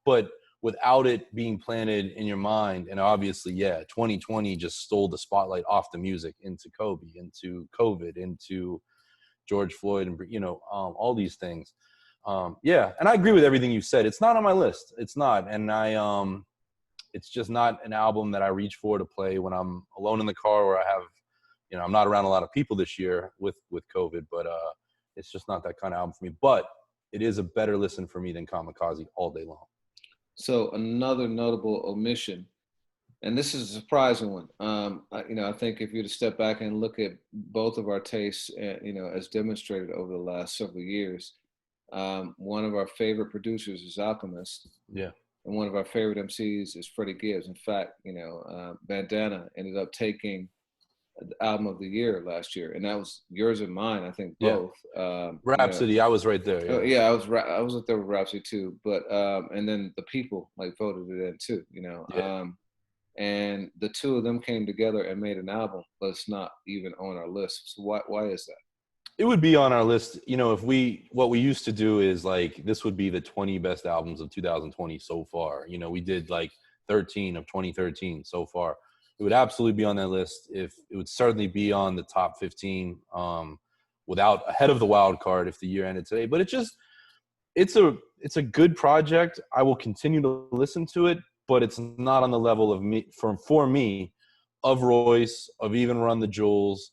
[SPEAKER 2] but without it being planted in your mind, and obviously, yeah, 2020 just stole the spotlight off the music into Kobe, into COVID, into George Floyd, and, all these things. Yeah. And I agree with everything you said. It's not on my list. It's not. And it's just not an album that I reach for to play when I'm alone in the car, or I have, I'm not around a lot of people this year with COVID, but it's just not that kind of album for me. But it is a better listen for me than Kamikaze all day long.
[SPEAKER 1] So another notable omission, and this is a surprising one. I think if you were to step back and look at both of our tastes, as demonstrated over the last several years, one of our favorite producers is Alchemist.
[SPEAKER 2] Yeah.
[SPEAKER 1] And one of our favorite MCs is Freddie Gibbs. In fact, Bandana ended up taking the album of the year last year, and that was yours and mine. I think both.
[SPEAKER 2] Yeah. Rhapsody, I was right there.
[SPEAKER 1] Oh,
[SPEAKER 2] Yeah.
[SPEAKER 1] yeah, I was up there with Rhapsody too, but and then the people like voted it in too.
[SPEAKER 2] Yeah.
[SPEAKER 1] And the two of them came together and made an album, but it's not even on our list. So why is that?
[SPEAKER 2] It would be on our list. What we used to do is, like, this would be the 20 best albums of 2020 so far. We did like 13 of 2013 so far. It would absolutely be on that list. If it would certainly be on the top 15, without ahead of the wild card if the year ended today. But it's a good project. I will continue to listen to it, but it's not on the level of me for me of Royce, of even Run the Jewels.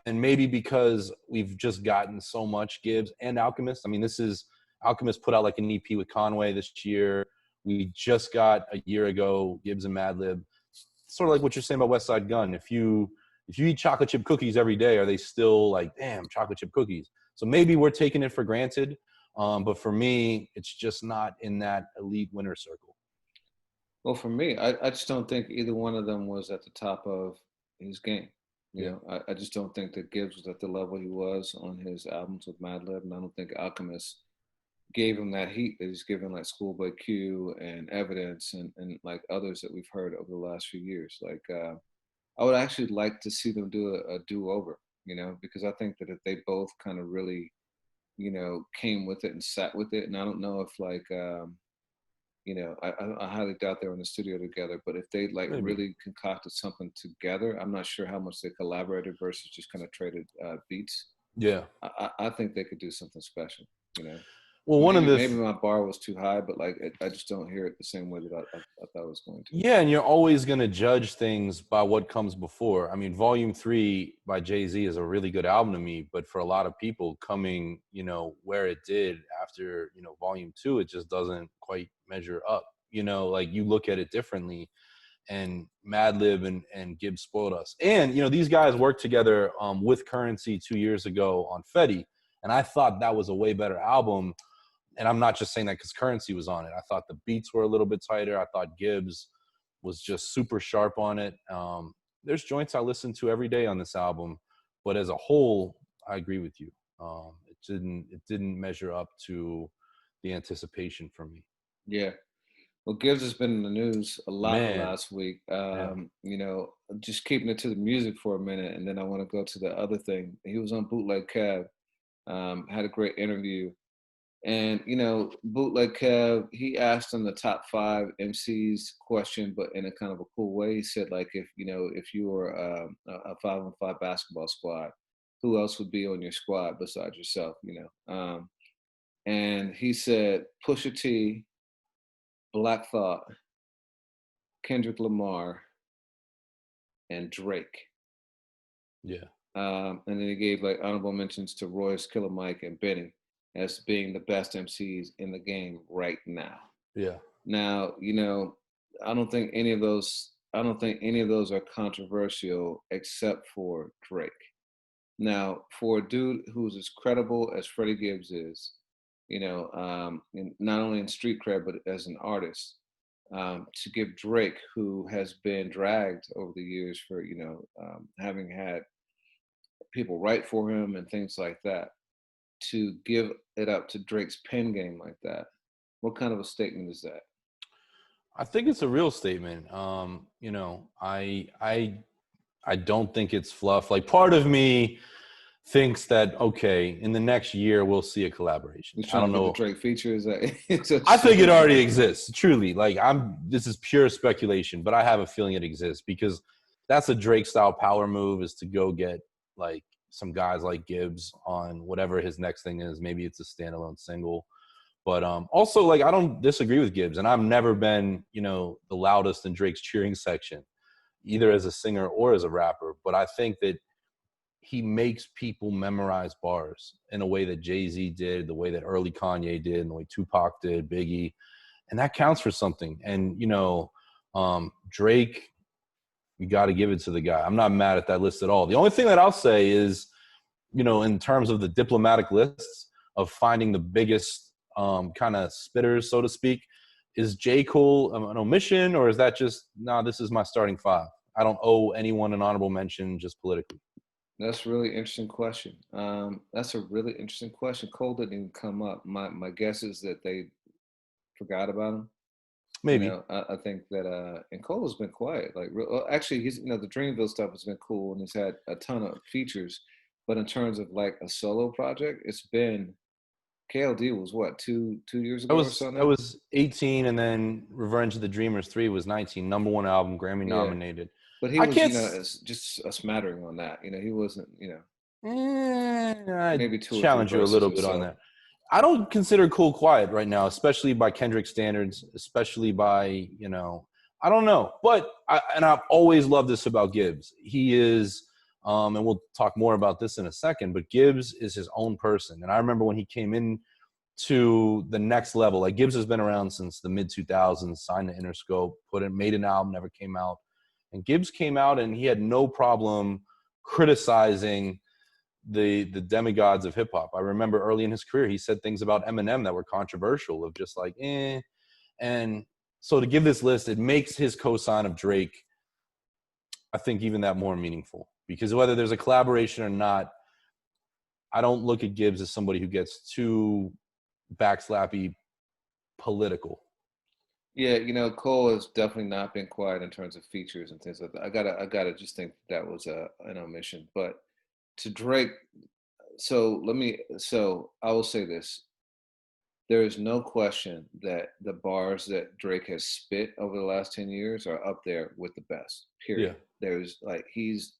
[SPEAKER 2] And maybe because we've just gotten so much Gibbs and Alchemist. I mean, Alchemist put out like an EP with Conway this year. We just got a year ago Gibbs and Madlib. Sort of like what you're saying about West Side Gun. If you eat chocolate chip cookies every day, are they still like, damn, chocolate chip cookies? So maybe we're taking it for granted. But for me, it's just not in that elite winner circle.
[SPEAKER 1] Well, for me, I just don't think either one of them was at the top of his game.
[SPEAKER 2] Yeah.
[SPEAKER 1] I just don't think that Gibbs was at the level he was on his albums with Madlib, and I don't think Alchemist gave him that heat that he's given like Schoolboy Q and Evidence and like others that we've heard over the last few years. Like, I would actually like to see them do a do-over, because I think that if they both kind of really, came with it and sat with it, and I don't know if like, I highly doubt they were in the studio together, but if they like really concocted something together, I'm not sure how much they collaborated versus just kind of traded beats.
[SPEAKER 2] Yeah.
[SPEAKER 1] I think they could do something special,
[SPEAKER 2] Well,
[SPEAKER 1] maybe my bar was too high, but like I just don't hear it the same way that I thought it was going to.
[SPEAKER 2] Yeah, and you're always going to judge things by what comes before. I mean, Volume 3 by Jay-Z is a really good album to me, but for a lot of people coming, where it did after, Volume 2, it just doesn't quite measure up. Like, you look at it differently, and Madlib and Gibbs spoiled us. And, these guys worked together with Currency 2 years ago on Fetty, and I thought that was a way better album. And I'm not just saying that because Currency was on it. I thought the beats were a little bit tighter. I thought Gibbs was just super sharp on it. There's joints I listen to every day on this album, but as a whole, I agree with you. It didn't measure up to the anticipation for me.
[SPEAKER 1] Yeah. Well, Gibbs has been in the news a lot the
[SPEAKER 2] Man,
[SPEAKER 1] last week.
[SPEAKER 2] yeah,
[SPEAKER 1] Just keeping it to the music for a minute, and then I want to go to the other thing. He was on Bootleg Kev, had a great interview, and Bootleg Kev, he asked him the top five MCs question, but in a kind of a cool way. He said, like, if you were a 5-on-5 basketball squad, who else would be on your squad besides yourself? And he said Pusha T, Black Thought, Kendrick Lamar, and Drake.
[SPEAKER 2] yeah,
[SPEAKER 1] And then he gave like honorable mentions to Royce, Killer Mike, and Benny as being the best MCs in the game right now.
[SPEAKER 2] yeah.
[SPEAKER 1] Now, I don't think any of those. I don't think any of those are controversial except for Drake. Now, for a dude who's as credible as Freddie Gibbs is, not only in street cred but as an artist, to give Drake, who has been dragged over the years for having had people write for him and things like that, to give it up to Drake's pen game like that, what kind of a statement is that?
[SPEAKER 2] I think it's a real statement. I don't think it's fluff. Like, part of me thinks that, okay, in the next year we'll see a collaboration.
[SPEAKER 1] He's
[SPEAKER 2] I
[SPEAKER 1] trying
[SPEAKER 2] don't
[SPEAKER 1] to get the
[SPEAKER 2] know.
[SPEAKER 1] Drake features.
[SPEAKER 2] I think it already exists. Truly, like, this is pure speculation, but I have a feeling it exists because that's a Drake style power move, is to go get like some guys like Gibbs on whatever his next thing is. Maybe it's a standalone single. But also, like, I don't disagree with Gibbs, and I've never been, the loudest in Drake's cheering section, either as a singer or as a rapper. But I think that he makes people memorize bars in a way that Jay-Z did, the way that early Kanye did, and the way Tupac did, Biggie, and that counts for something. And Drake, you got to give it to the guy. I'm not mad at that list at all. The only thing that I'll say is, in terms of the diplomatic lists of finding the biggest kind of spitters, so to speak, is J. Cole an omission, or is that just, this is my starting five? I don't owe anyone an honorable mention just politically.
[SPEAKER 1] That's a really interesting question. That's a really interesting question. Cole didn't even come up. My guess is that they forgot about him.
[SPEAKER 2] Maybe.
[SPEAKER 1] I think that and Cole has been quiet. Like, actually, he's the Dreamville stuff has been cool, and he's had a ton of features. But in terms of like a solo project, it's been KLD was what, two years ago or so now?
[SPEAKER 2] I was 18, and then Revenge of the Dreamers 3 was 19. Number one album, Grammy nominated.
[SPEAKER 1] But he
[SPEAKER 2] I
[SPEAKER 1] was,
[SPEAKER 2] can't
[SPEAKER 1] it's just a smattering on that. He wasn't,
[SPEAKER 2] I
[SPEAKER 1] maybe two or three
[SPEAKER 2] challenge you a little bit on that. I don't consider Cole quiet right now, especially by Kendrick standards, especially by, I don't know. But I've always loved this about Gibbs. He is, and we'll talk more about this in a second, but Gibbs is his own person. And I remember when he came in to the next level, like, Gibbs has been around since the mid 2000s, signed to Interscope, made an album, never came out. And Gibbs came out and he had no problem criticizing the demigods of hip hop. I remember early in his career, he said things about Eminem that were controversial, of just like, eh. And so to give this list, it makes his cosign of Drake, I think, even that more meaningful. Because whether there's a collaboration or not, I don't look at Gibbs as somebody who gets too backslappy political.
[SPEAKER 1] Yeah, Cole has definitely not been quiet in terms of features and things like that. I gotta just think that was an omission. But to Drake, so I will say this. There is no question that the bars that Drake has spit over the last 10 years are up there with the best, period.
[SPEAKER 2] Yeah.
[SPEAKER 1] There's like, he's,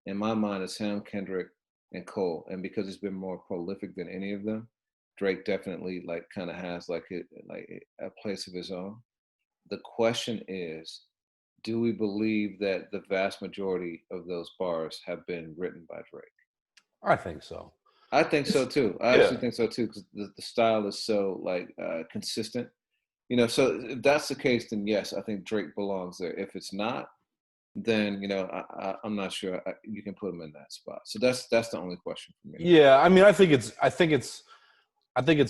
[SPEAKER 1] in my mind, it's him, Kendrick, and Cole. And because he's been more prolific than any of them, Drake definitely like kind of has like a place of his own. The question is, do we believe that the vast majority of those bars have been written by Drake?
[SPEAKER 2] I think so.
[SPEAKER 1] I think so too. I actually think so too, because the style is so like consistent. So if that's the case, then yes, I think Drake belongs there. If it's not, then I'm not sure you can put him in that spot. So that's the only question for me.
[SPEAKER 2] Yeah, I mean, I think it's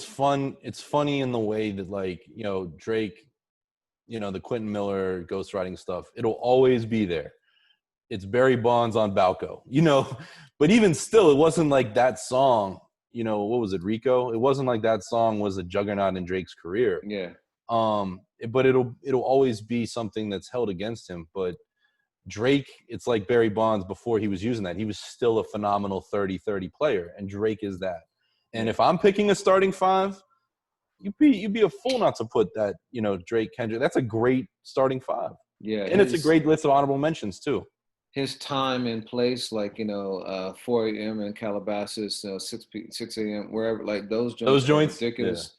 [SPEAKER 2] fun. It's funny in the way that, like, Drake, the Quentin Miller ghostwriting stuff, it'll always be there. It's Barry Bonds on Balco, but even still, it wasn't like that song, what was it, Rico? It wasn't like that song was a juggernaut in Drake's career.
[SPEAKER 1] Yeah.
[SPEAKER 2] But it'll always be something that's held against him. But Drake, it's like Barry Bonds before he was using that. He was still a phenomenal 30-30 player, and Drake is that. And if I'm picking a starting five, you'd be a fool not to put that, Drake, Kendrick. That's a great starting five.
[SPEAKER 1] Yeah.
[SPEAKER 2] And it's a great list of honorable mentions too.
[SPEAKER 1] His time and place, like 4 a.m. in Calabasas, 6 a.m. wherever, like those joints ridiculous.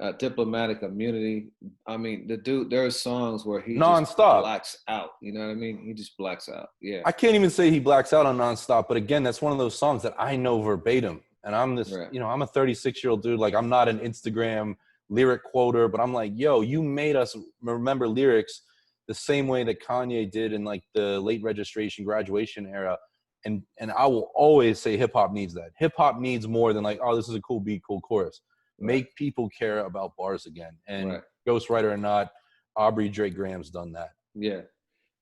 [SPEAKER 1] Yeah. Diplomatic Immunity. I mean, the dude, there are songs where he
[SPEAKER 2] Nonstop
[SPEAKER 1] just blacks out. You know what I mean? He just blacks out. Yeah.
[SPEAKER 2] I can't even say he blacks out on Nonstop, but again, that's one of those songs that I know verbatim. And I'm this,
[SPEAKER 1] right.
[SPEAKER 2] I'm a 36-year-old dude. Like, I'm not an Instagram lyric quoter, but I'm like, yo, you made us remember lyrics the same way that Kanye did in like the late registration graduation era. And I will always say hip hop needs that. Hip hop needs more than like, oh, this is a cool beat, cool chorus. Right. Make people care about bars again. And ghostwriter or not, Aubrey Drake Graham's done that.
[SPEAKER 1] Yeah.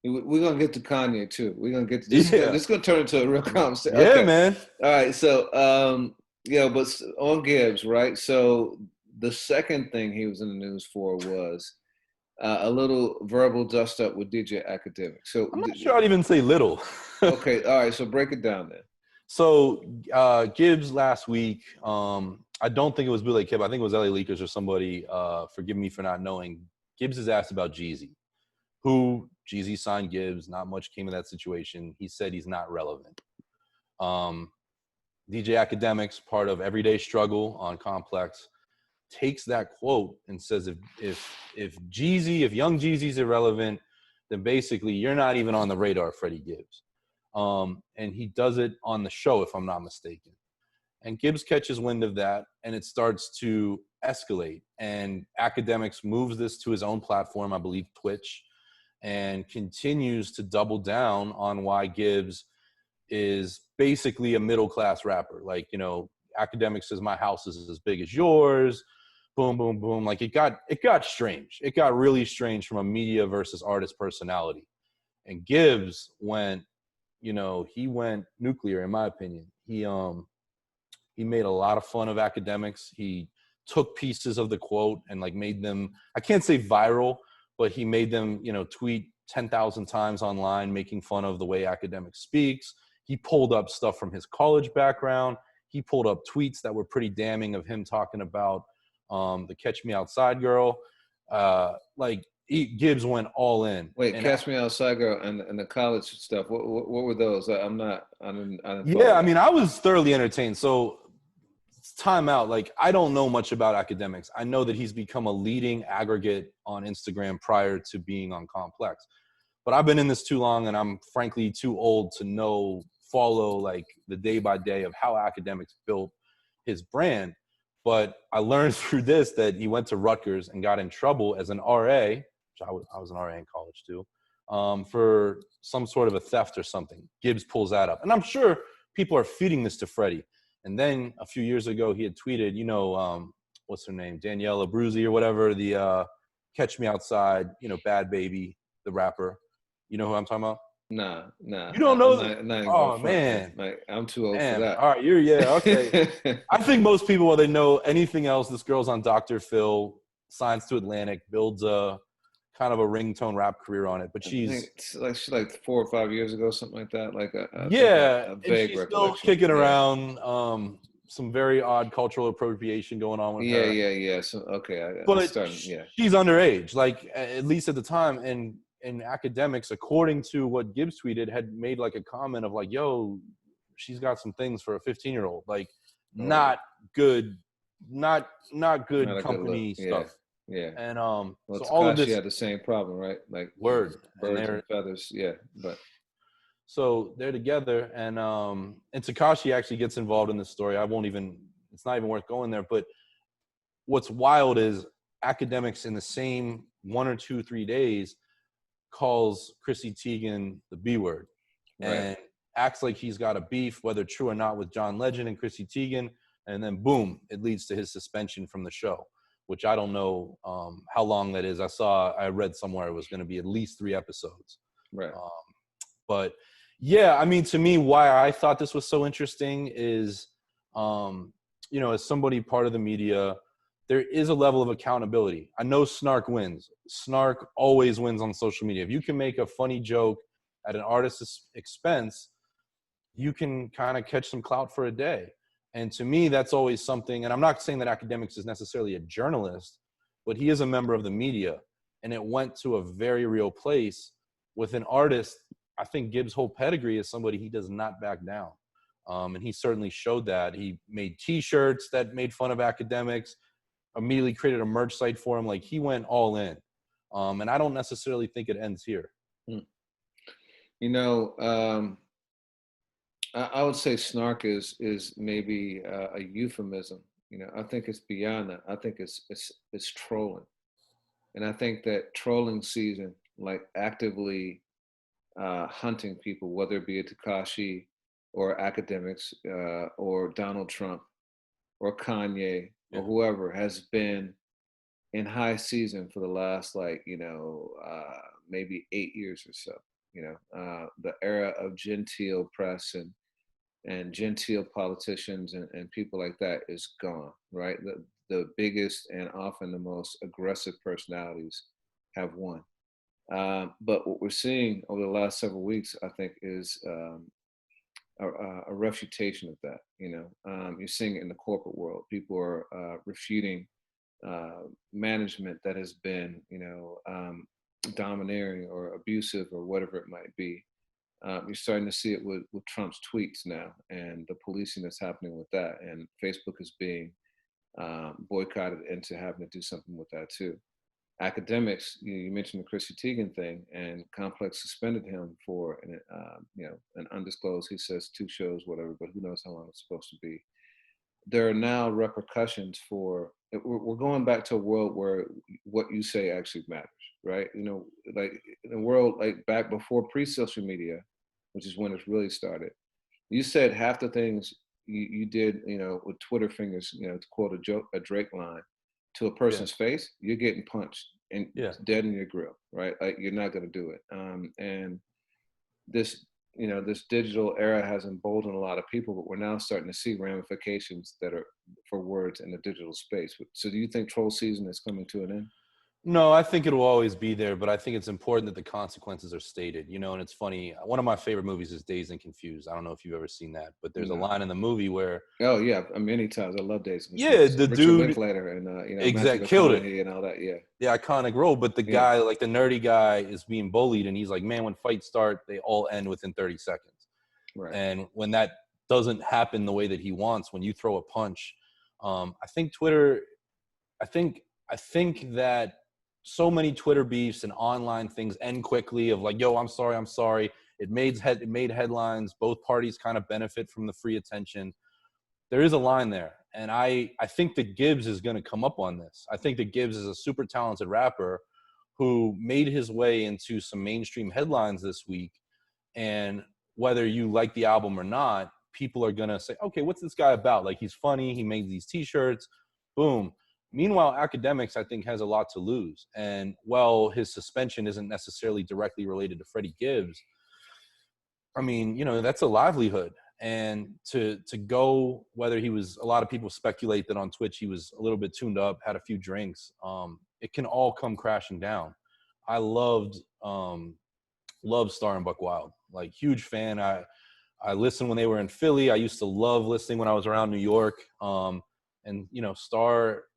[SPEAKER 1] We're going to get to Kanye too. We're going to get to this. This is going to turn into a real conversation.
[SPEAKER 2] Yeah, okay. Man.
[SPEAKER 1] All right. So, but on Gibbs, right? So the second thing he was in the news for was a little verbal dust up with DJ Academic. So
[SPEAKER 2] I'm not sure I'd even say little.
[SPEAKER 1] Okay. All right. So break it down then.
[SPEAKER 2] So Gibbs last week, I don't think it was Bootleg Kip. I think it was LA Leakers or somebody. Forgive me for not knowing. Gibbs is asked about Jeezy. Who Jeezy signed Gibbs, not much came of that situation. He said he's not relevant. DJ Academics, part of Everyday Struggle on Complex, takes that quote and says if young Jeezy's irrelevant, then basically you're not even on the radar, Freddie Gibbs. And he does it on the show, if I'm not mistaken. And Gibbs catches wind of that, and it starts to escalate. And Academics moves this to his own platform, I believe Twitch, and continues to double down on why Gibbs is basically a middle-class rapper. Like, Academics says, my house is as big as yours. Boom, boom, boom. Like, it got strange. It got really strange from a media versus artist personality. And Gibbs went, he went nuclear, in my opinion. He made a lot of fun of Academics. He took pieces of the quote and like made them, I can't say viral, but he made them, tweet 10,000 times online, making fun of the way Academics speaks. He pulled up stuff from his college background. He pulled up tweets that were pretty damning of him talking about the Catch Me Outside girl. Gibbs went all in.
[SPEAKER 1] Wait, Catch Me Outside girl and the college stuff. What were those? I didn't
[SPEAKER 2] yeah, I mean, I was thoroughly entertained. So time out. Like, I don't know much about Academics. I know that he's become a leading aggregate on Instagram prior to being on Complex. But I've been in this too long, and I'm frankly too old to follow like the day by day of how Academics built his brand. But I learned through this that he went to Rutgers and got in trouble as an RA, which I was an RA in college too, for some sort of a theft or something. Gibbs pulls that up. And I'm sure people are feeding this to Freddie. And then a few years ago, he had tweeted, what's her name? Danielle Abruzzi or whatever, the Catch Me Outside, Bad Baby, the rapper. You know who I'm talking about?
[SPEAKER 1] Nah.
[SPEAKER 2] You don't know?
[SPEAKER 1] Oh, man. Like, I'm too old for that.
[SPEAKER 2] All right, okay. I think most people, when they know anything else, this girl's on Dr. Phil, signs to Atlantic, builds a kind of a ringtone rap career on it. But she's
[SPEAKER 1] like 4 or 5 years ago, something like that. Like a
[SPEAKER 2] vague she's still kicking around some very odd cultural appropriation going on with her.
[SPEAKER 1] Yeah. So
[SPEAKER 2] she's underage, like at least at the time. And Academics, according to what Gibbs tweeted, had made like a comment of like, yo, she's got some things for a 15-year-old, like not good company stuff.
[SPEAKER 1] Yeah.
[SPEAKER 2] And
[SPEAKER 1] well,
[SPEAKER 2] so all of this
[SPEAKER 1] had the same problem, right? Like
[SPEAKER 2] birds
[SPEAKER 1] and feathers. Yeah. But
[SPEAKER 2] so they're together, and Tekashi actually gets involved in this story. It's not even worth going there. But what's wild is Academics in the same 1 or 2, 3 days calls Chrissy Teigen the B word, and acts like he's got a beef, whether true or not, with John Legend and Chrissy Teigen. And then boom, it leads to his suspension from the show, which I don't know how long that is. I read somewhere it was going to be at least 3 episodes.
[SPEAKER 1] Right.
[SPEAKER 2] But yeah, I mean, to me, why I thought this was so interesting is, as somebody part of the media, there is a level of accountability. I know snark wins. Snark always wins on social media. If you can make a funny joke at an artist's expense, you can kind of catch some clout for a day. And to me, that's always something, and I'm not saying that Academics is necessarily a journalist, but he is a member of the media. And it went to a very real place with an artist. I think Gibbs' whole pedigree is somebody he does not back down. And he certainly showed that. He made T-shirts that made fun of Academics, immediately created a merch site for him. Like, he went all in. And I don't necessarily think it ends here.
[SPEAKER 1] You know, I would say snark is maybe a euphemism. You know, I think it's beyond that. I think it's trolling, and I think that trolling season, like actively hunting people, whether it be a Tekashi or Academics or Donald Trump or Kanye or whoever, has been in high season for the last, like, maybe 8 years or so. You know, the era of genteel press and genteel politicians and people like that is gone, right? The biggest and often the most aggressive personalities have won. But what we're seeing over the last several weeks, I think, is a refutation of that. You're seeing it in the corporate world. People are refuting management that has been, domineering or abusive or whatever it might be. You're starting to see it with Trump's tweets now and the policing that's happening with that. And Facebook is being boycotted into having to do something with that too. Academics, you mentioned the Chrissy Teigen thing, and Complex suspended him for an undisclosed, he says 2 shows, whatever, but who knows how long it's supposed to be. There are now repercussions for, we're going back to a world where what you say actually matters, right? Like in a world like back before pre-social media, which is when it really started, you said half the things you did, with Twitter fingers, to quote a Drake line, to a person's face, you're getting punched and dead in your grill, right? Like, you're not going to do it. And this digital era has emboldened a lot of people, but we're now starting to see ramifications that are for words in the digital space. So do you think troll season is coming to an end?
[SPEAKER 2] No, I think it will always be there, but I think it's important that the consequences are stated, and it's funny. One of my favorite movies is Dazed and Confused. I don't know if you've ever seen that, but there's a line in the movie where...
[SPEAKER 1] Oh, yeah, many times. I love Dazed and
[SPEAKER 2] Confused. Yeah, the
[SPEAKER 1] Richard
[SPEAKER 2] dude...
[SPEAKER 1] Linklater and,
[SPEAKER 2] exactly, killed it.
[SPEAKER 1] And all that,
[SPEAKER 2] The iconic role, but the guy, like the nerdy guy, is being bullied, and he's like, man, when fights start, they all end within 30 seconds. Right. And when that doesn't happen the way that he wants, when you throw a punch, I think Twitter... I think that so many Twitter beefs and online things end quickly of like, yo, I'm sorry. It made headlines. Both parties kind of benefit from the free attention. There is a line there. And I think that Gibbs is going to come up on this. I think that Gibbs is a super talented rapper who made his way into some mainstream headlines this week. And whether you like the album or not, people are going to say, okay, what's this guy about? Like, he's funny. He made these T-shirts. Boom. Meanwhile, Academics, I think, has a lot to lose. And while his suspension isn't necessarily directly related to Freddie Gibbs, I mean, that's a livelihood. And to go, whether he was, a lot of people speculate that on Twitch he was a little bit tuned up, had a few drinks. It can all come crashing down. I loved Star and Buck Wild. Like, huge fan. I listened when they were in Philly. I used to love listening when I was around New York. And,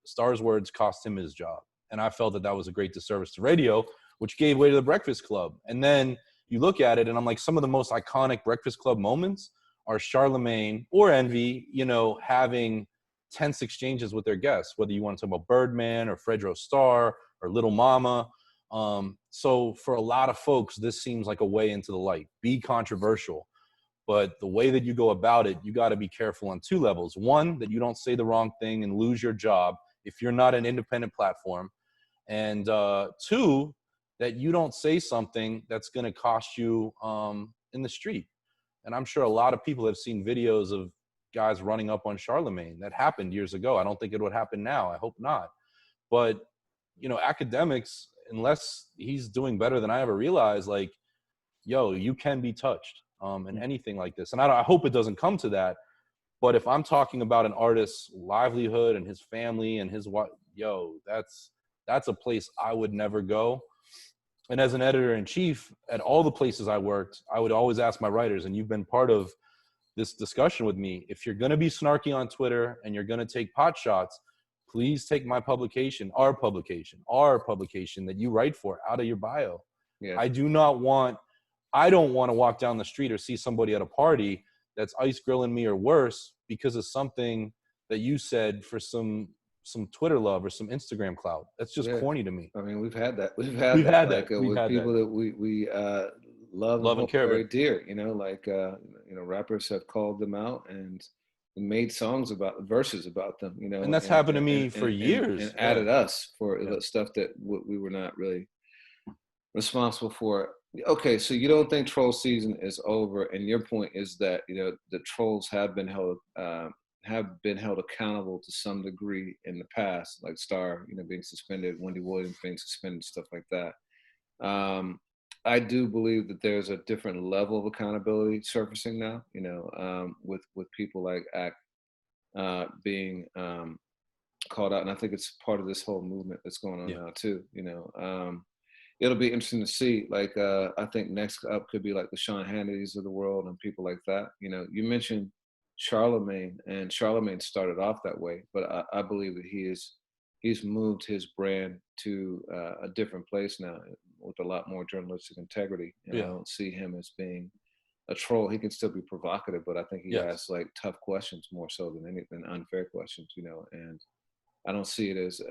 [SPEAKER 2] Star's words cost him his job. And I felt that was a great disservice to radio, which gave way to the Breakfast Club. And then you look at it, and I'm like, some of the most iconic Breakfast Club moments are Charlemagne or Envy, having tense exchanges with their guests, whether you want to talk about Birdman or Fredro Starr or Little Mama. So for a lot of folks, this seems like a way into the light. Be controversial. But the way that you go about it, you got to be careful on 2 levels. One, that you don't say the wrong thing and lose your job if you're not an independent platform. And 2, that you don't say something that's going to cost you in the street. And I'm sure a lot of people have seen videos of guys running up on Charlemagne. That happened years ago. I don't think it would happen now. I hope not. But, Academics, unless he's doing better than I ever realized, like, yo, you can be touched. And anything like this. And I hope it doesn't come to that. But if I'm talking about an artist's livelihood and his family and his yo, that's a place I would never go. And as an editor-in-chief, at all the places I worked, I would always ask my writers, and you've been part of this discussion with me, if you're going to be snarky on Twitter and you're going to take pot shots, please take my publication, our publication that you write for out of your bio.
[SPEAKER 1] Yeah.
[SPEAKER 2] I don't want to walk down the street or see somebody at a party that's ice grilling me or worse because of something that you said for some Twitter love or some Instagram clout. That's just corny to me.
[SPEAKER 1] I mean, we've had that. We've had that. Like with people that we love and care very dear. You know, like rappers have called them out and made songs about verses about them. You know,
[SPEAKER 2] and that's happened to me for years.
[SPEAKER 1] And added us for stuff that we were not really responsible for. Okay, so you don't think troll season is over, and your point is that the trolls have been held accountable to some degree in the past, like Star, being suspended, Wendy Williams being suspended, stuff like that. I do believe that there's a different level of accountability surfacing now, with people like Act being called out, and I think it's part of this whole movement that's going on now too. It'll be interesting to see. Like, I think next up could be like the Sean Hannitys of the world and people like that. You mentioned Charlemagne, and Charlemagne started off that way, but I believe that he's moved his brand to a different place now with a lot more journalistic integrity. And I don't see him as being a troll. He can still be provocative, but I think he asks like tough questions more so than unfair questions, and I don't see it as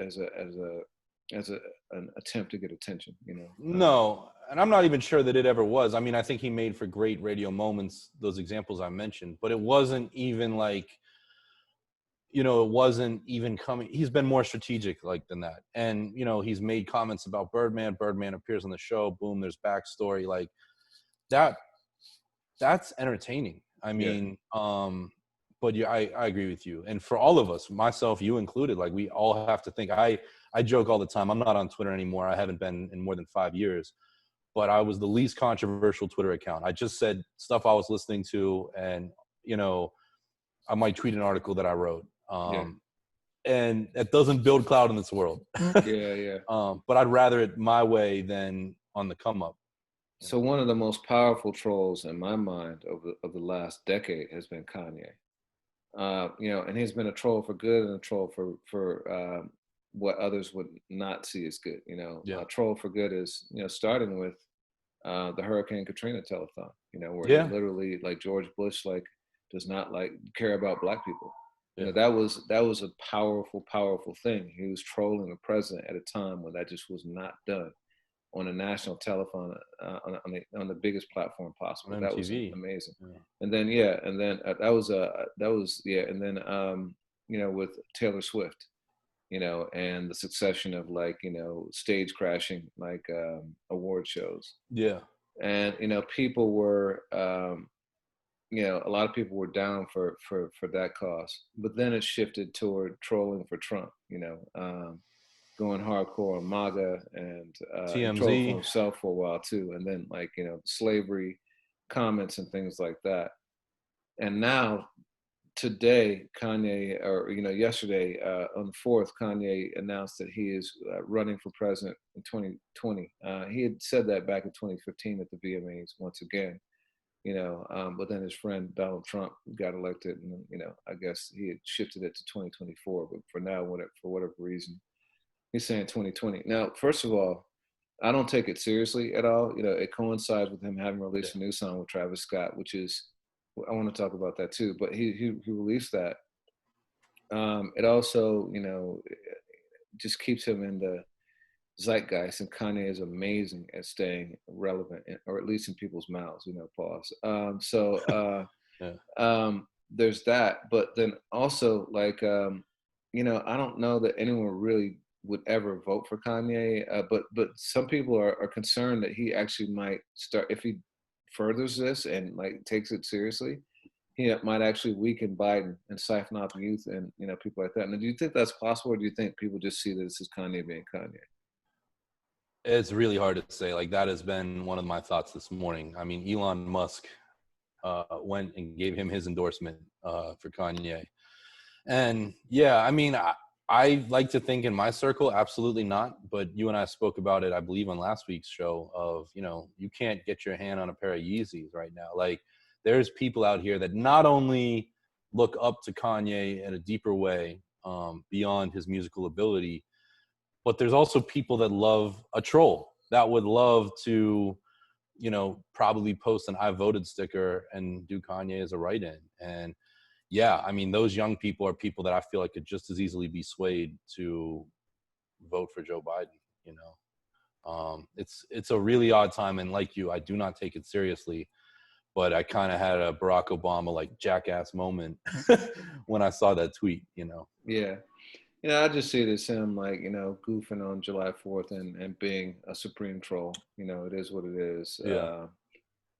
[SPEAKER 1] an attempt to get attention,
[SPEAKER 2] No, and I'm not even sure that it ever was. I mean, I think he made for great radio moments, those examples I mentioned, but it wasn't even like, it wasn't even coming. He's been more strategic like than that. And, he's made comments about Birdman. Birdman appears on the show. Boom, there's backstory. Like that's entertaining. I mean, but yeah, I agree with you. And for all of us, myself, you included, like we all have to think. I joke all the time. I'm not on Twitter anymore. I haven't been in more than 5 years, but I was the least controversial Twitter account. I just said stuff I was listening to, and, I might tweet an article that I wrote. And that doesn't build clout in this world. But I'd rather it my way than on the come up.
[SPEAKER 1] So one of the most powerful trolls in my mind of the last decade has been Kanye. And he's been a troll for good and a troll for what others would not see as good. A troll for good is, starting with the Hurricane Katrina telethon, where he literally, like George Bush, like does not care about Black people. That was a powerful thing. He was trolling the president at a time when that just was not done on a national telephone on the biggest platform possible. That was amazing. And then with Taylor Swift, and the succession of stage crashing award shows. And people were a lot of people were down for that cause, but then it shifted toward trolling for Trump, going hardcore on MAGA and
[SPEAKER 2] TMZ
[SPEAKER 1] troll for himself for a while too. And then slavery comments and things like that. And now today, Kanye, or, yesterday on the 4th, Kanye announced that he is running for president in 2020. He had said that back in 2015 at the VMAs once again. But then his friend Donald Trump got elected, and I guess he had shifted it to 2024. But for now, for whatever reason, he's saying 2020. Now, first of all, I don't take it seriously at all. It coincides with him having released a new song with Travis Scott, which is, I want to talk about that too. But he released that. It also, just keeps him in the zeitgeist, and Kanye is amazing at staying relevant, or at least in people's mouths, pause. There's that, but then also I don't know that anyone really would ever vote for Kanye, but some people are concerned that he actually might start, if he furthers this and takes it seriously, he might actually weaken Biden and siphon off youth and people like that. And do you think that's possible, or do you think people just see this as Kanye being Kanye?
[SPEAKER 2] It's really hard to say. That has been one of my thoughts this morning. I mean, Elon Musk went and gave him his endorsement for Kanye. And I mean, I like to think in my circle, absolutely not. But you and I spoke about it, I believe, on last week's show of, you can't get your hand on a pair of Yeezys right now. Like, there's people out here that not only look up to Kanye in a deeper way, beyond his musical ability, but there's also people that love a troll that would love to, probably post an I voted sticker and do Kanye as a write-in. And yeah, I mean, those young people are people that I feel like could just as easily be swayed to vote for Joe Biden. It's a really odd time, and like you, I do not take it seriously. But I kind of had a Barack Obama like jackass moment when I saw that tweet.
[SPEAKER 1] Yeah. I just see it as him like, goofing on July 4th and being a supreme troll. It is what it is.
[SPEAKER 2] Yeah,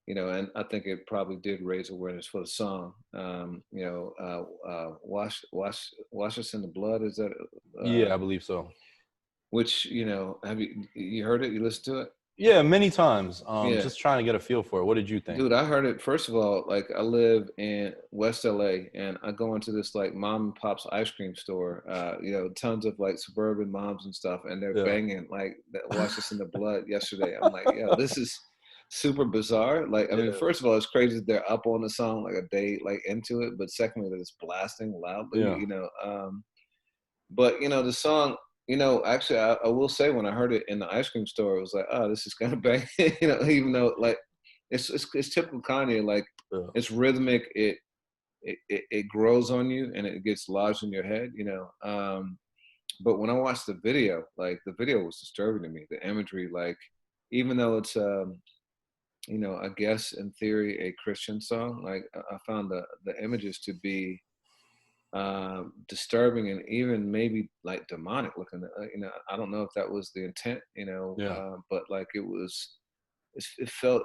[SPEAKER 1] And I think it probably did raise awareness for the song. Wash Us in the Blood, is that?
[SPEAKER 2] yeah, I believe so.
[SPEAKER 1] Which, have you heard it? You listened to it?
[SPEAKER 2] Yeah, many times.
[SPEAKER 1] Yeah.
[SPEAKER 2] Just trying to get a feel for it. What did you think?
[SPEAKER 1] Dude, I heard it. First of all, like I live in West LA and I go into this like mom and pop's ice cream store, tons of like suburban moms and stuff, and they're
[SPEAKER 2] Yeah.
[SPEAKER 1] banging like that Wash Us in the Blood yesterday. I'm like, yo, this is super bizarre. Like, I mean, first of all, it's crazy that they're up on the song like a day like into it, but secondly, that it's blasting loudly,
[SPEAKER 2] Yeah.
[SPEAKER 1] But the song, actually, I will say when I heard it in the ice cream store, it was like, oh, this is kind of bang, even though like it's typical Kanye, like
[SPEAKER 2] Yeah.
[SPEAKER 1] it's rhythmic, it grows on you and it gets lodged in your head, But when I watched the video, like the video was disturbing to me. The imagery, like even though it's I guess in theory a Christian song, like I found the images to be disturbing and even maybe like demonic looking. I don't know if that was the intent,
[SPEAKER 2] Yeah.
[SPEAKER 1] but like it felt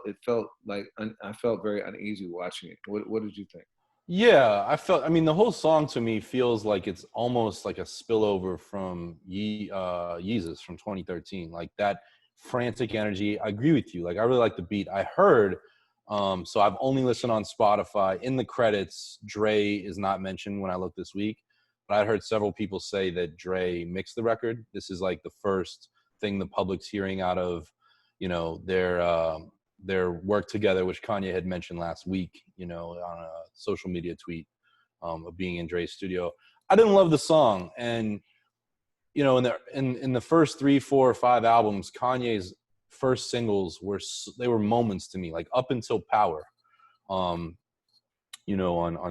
[SPEAKER 1] like I felt very uneasy watching it. What did you think?
[SPEAKER 2] Yeah, I mean, the whole song to me feels like it's almost like a spillover from Yeezus from 2013. Like that frantic energy. I agree with you. Like I really like the beat. I heard, so I've only listened on Spotify. In the credits, Dre is not mentioned when I looked this week, but I heard several people say that Dre mixed the record. This is like the first thing the public's hearing out of, their work together, which Kanye had mentioned last week, on a social media tweet, of being in Dre's studio. I didn't love the song, and in the first 3, 4, or 5 albums, Kanye's first singles were moments to me, like up until Power, on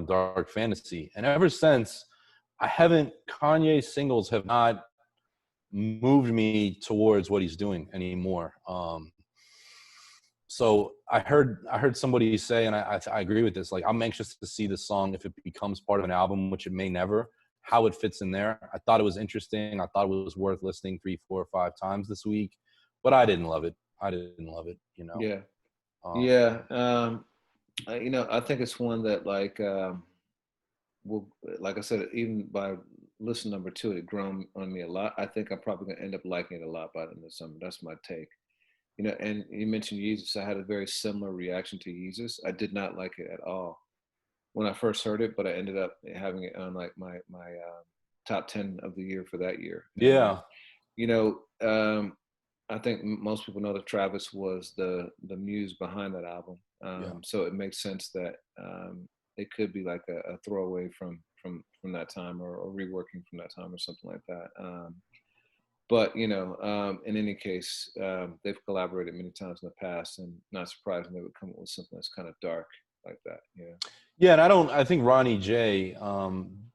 [SPEAKER 2] Dark Fantasy, and ever since, Kanye's singles have not moved me towards what he's doing anymore. So I heard somebody say, and I agree with this, like I'm anxious to see the song if it becomes part of an album, which it may never, how it fits in there. I thought it was interesting. I thought it was worth listening 3, 4, or 5 times this week, but I didn't love it.
[SPEAKER 1] Yeah.
[SPEAKER 2] Um,
[SPEAKER 1] Yeah. I think it's one that like will, like I said, even by listen number 2, it grown on me a lot. I think I'm probably gonna end up liking it a lot by the end of summer. That's my take. And you mentioned Yeezus. I had a very similar reaction to Yeezus. I did not like it at all when I first heard it, but I ended up having it on like my top 10 of the year for that year.
[SPEAKER 2] yeah.
[SPEAKER 1] You know, um, I think most people know that Travis was the muse behind that album.
[SPEAKER 2] Yeah.
[SPEAKER 1] So it makes sense that it could be like a throwaway from that time or reworking from that time or something like that. But in any case, they've collaborated many times in the past, and not surprising they would come up with something that's kind of dark like that.
[SPEAKER 2] Yeah, and I think Ronnie J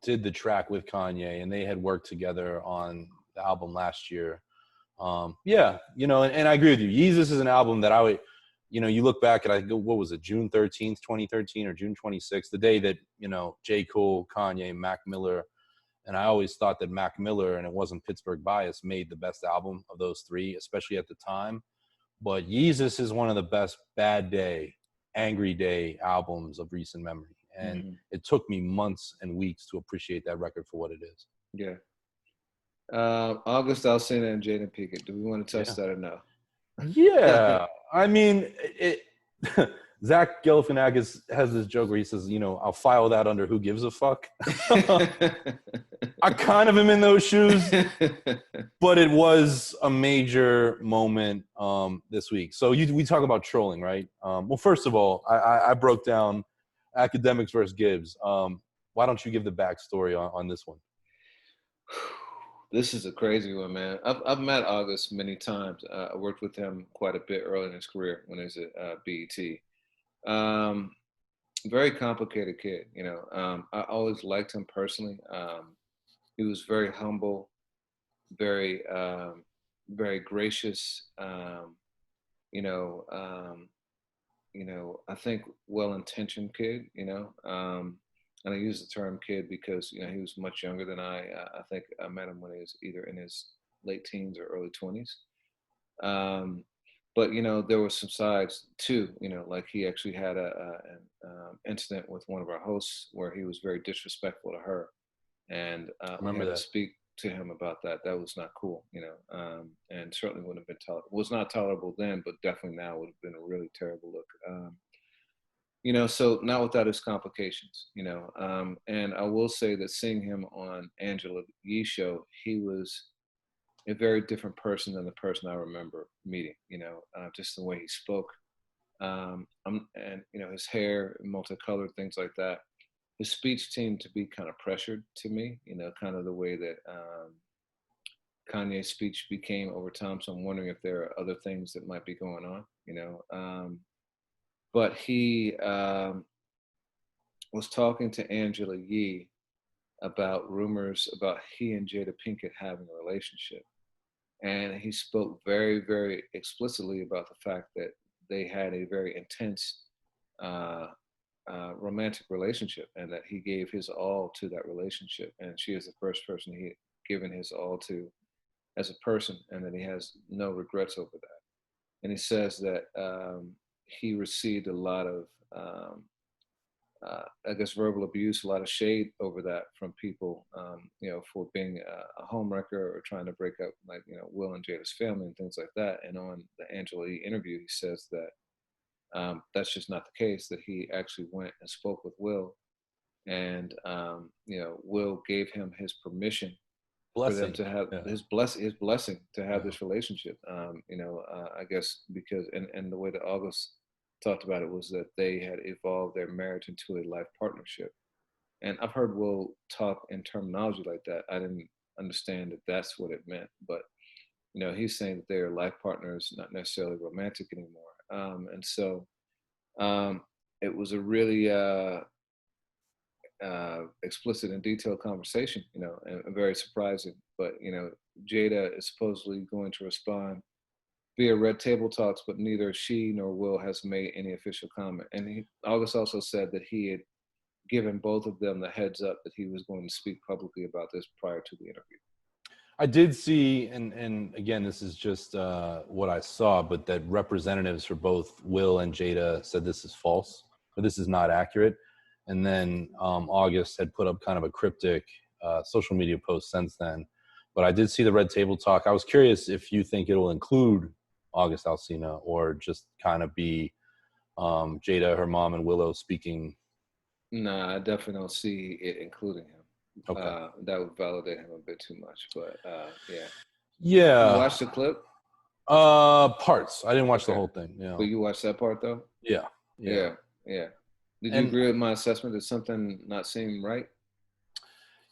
[SPEAKER 2] did the track with Kanye, and they had worked together on the album last year. Yeah, and I agree with you. Yeezus is an album that I would, you look back at, what was it, June 13th, 2013, or June 26th, the day that, J. Cole, Kanye, Mac Miller, and I always thought that Mac Miller, and it wasn't Pittsburgh bias, made the best album of those 3, especially at the time. But Yeezus is one of the best bad day, angry day albums of recent memory. And it took me months and weeks to appreciate that record for what it is.
[SPEAKER 1] Yeah. August Alsina and Jada Pinkett. Do we want to touch that or no?
[SPEAKER 2] Yeah. I mean, Zach Galifianakis has this joke where he says, I'll file that under who gives a fuck. I kind of am in those shoes, but it was a major moment this week. So we talk about trolling, right? Well, first of all, I broke down Academics versus Gibbs. Why don't you give the backstory on this one?
[SPEAKER 1] This is a crazy one, man. I've met August many times. I worked with him quite a bit early in his career when he was at BET. Very complicated kid, I always liked him personally. He was very humble, very very gracious. I think well-intentioned kid. And I use the term kid because he was much younger than I. I think I met him when he was either in his late teens or early 20s. But there were some sides too. Like he actually had an incident with one of our hosts where he was very disrespectful to her, and we had to speak to him about that. That was not cool. And certainly wouldn't have been was not tolerable then, but definitely now would have been a really terrible look. So not without his complications, and I will say that seeing him on Angela Yee's show, he was a very different person than the person I remember meeting, just the way he spoke. And his hair, multicolored, things like that. His speech seemed to be kind of pressured to me, kind of the way that Kanye's speech became over time. So I'm wondering if there are other things that might be going on, But he was talking to Angela Yee about rumors about he and Jada Pinkett having a relationship. And he spoke very, very explicitly about the fact that they had a very intense romantic relationship, and that he gave his all to that relationship. And she is the first person he had given his all to as a person, and that he has no regrets over that. And he says that he received a lot of, I guess, verbal abuse, a lot of shade over that from people, for being a homewrecker or trying to break up, like, Will and Jada's family and things like that. And on the Angela Yee interview, he says that that's just not the case, that he actually went and spoke with Will, and, Will gave him his permission for them to have his blessing to have this relationship. I guess because, and the way that August talked about it was that they had evolved their marriage into a life partnership. And I've heard Will talk in terminology like that. I didn't understand that that's what it meant, but he's saying that they are life partners, not necessarily romantic anymore. And so it was a really explicit and detailed conversation, and very surprising. But Jada is supposedly going to respond via Red Table Talks, but neither she nor Will has made any official comment. And August also said that he had given both of them the heads up that he was going to speak publicly about this prior to the interview.
[SPEAKER 2] I did see, and again, this is just what I saw, but that representatives for both Will and Jada said this is false, or this is not accurate. And then August had put up kind of a cryptic social media post since then. But I did see the Red Table Talk. I was curious if you think it'll include August Alsina, or just kind of be Jada, her mom, and Willow speaking.
[SPEAKER 1] Nah, I definitely don't see it including him.
[SPEAKER 2] Okay.
[SPEAKER 1] That would validate him a bit too much, but yeah.
[SPEAKER 2] Yeah.
[SPEAKER 1] You watched the clip?
[SPEAKER 2] Parts. I didn't watch the whole thing. Yeah.
[SPEAKER 1] But you watched that part though?
[SPEAKER 2] Yeah.
[SPEAKER 1] Did you agree with my assessment that something not seeming right?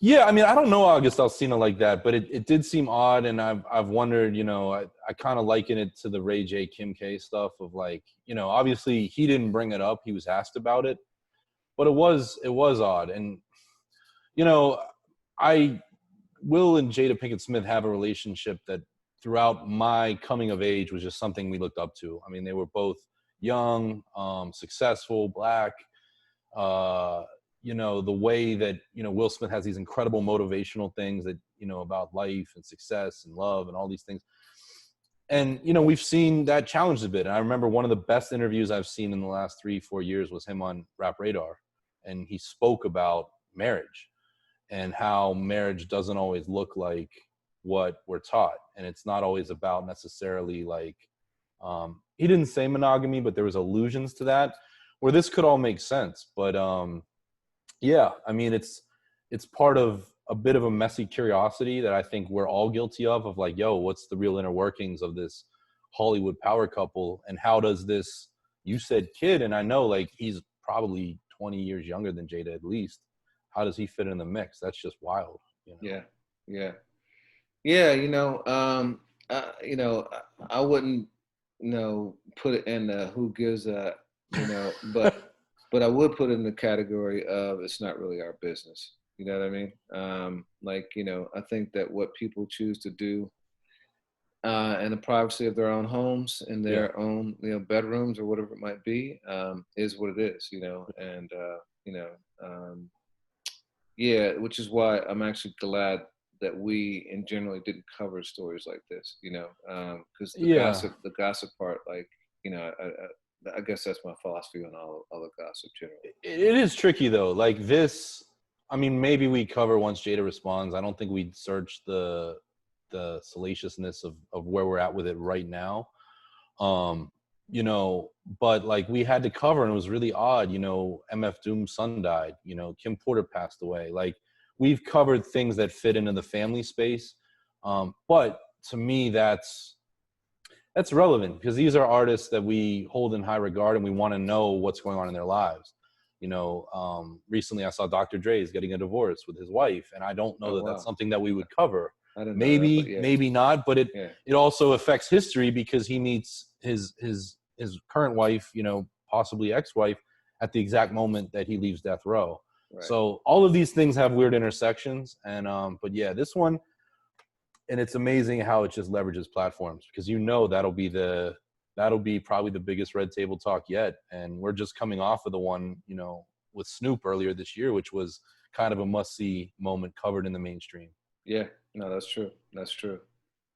[SPEAKER 2] Yeah, I mean, I don't know August Alsina like that, but it did seem odd, and I've wondered, I kind of liken it to the Ray J, Kim K stuff of, like, obviously he didn't bring it up, he was asked about it, but it was odd. And Will and Jada Pinkett Smith have a relationship that throughout my coming of age was just something we looked up to. I mean, they were both young, successful, Black. The way that, Will Smith has these incredible motivational things that, about life and success and love and all these things. And, we've seen that challenged a bit. And I remember one of the best interviews I've seen in the last 3-4 years was him on Rap Radar. And he spoke about marriage and how marriage doesn't always look like what we're taught. And it's not always about necessarily, like, he didn't say monogamy, but there was allusions to that, where this could all make sense. But yeah, I mean, it's part of a bit of a messy curiosity that I think we're all guilty of like, yo, what's the real inner workings of this Hollywood power couple, and how does this, you said kid, and I know like he's probably 20 years younger than Jada at least. How does he fit in the mix? That's just wild.
[SPEAKER 1] Yeah. I wouldn't, put it in the who gives a, but I would put it in the category of it's not really our business. You know what I mean? I think that what people choose to do in the privacy of their own homes, in their own, bedrooms or whatever it might be, is what it is, and, which is why I'm actually glad that we in generally didn't cover stories like this, because the gossip part, like, I guess that's my philosophy on all the gossip generally.
[SPEAKER 2] It is tricky though. Like this, I mean, maybe we cover once Jada responds. I don't think we'd search the salaciousness of where we're at with it right now. But like we had to cover, and it was really odd, MF Doom's son died, Kim Porter passed away. Like we've covered things that fit into the family space. But to me, that's relevant because these are artists that we hold in high regard and we want to know what's going on in their lives. Recently I saw Dr. Dre is getting a divorce with his wife, and I don't know that's something that we would cover. Maybe not, but it also affects history because he meets his current wife, possibly ex-wife, at the exact moment that he leaves death row. Right. So all of these things have weird intersections, and but yeah, this one, and it's amazing how it just leverages platforms because that'll be probably the biggest red table talk yet, and we're just coming off of the one with Snoop earlier this year, which was kind of a must-see moment covered in the mainstream.
[SPEAKER 1] Yeah, no, that's true.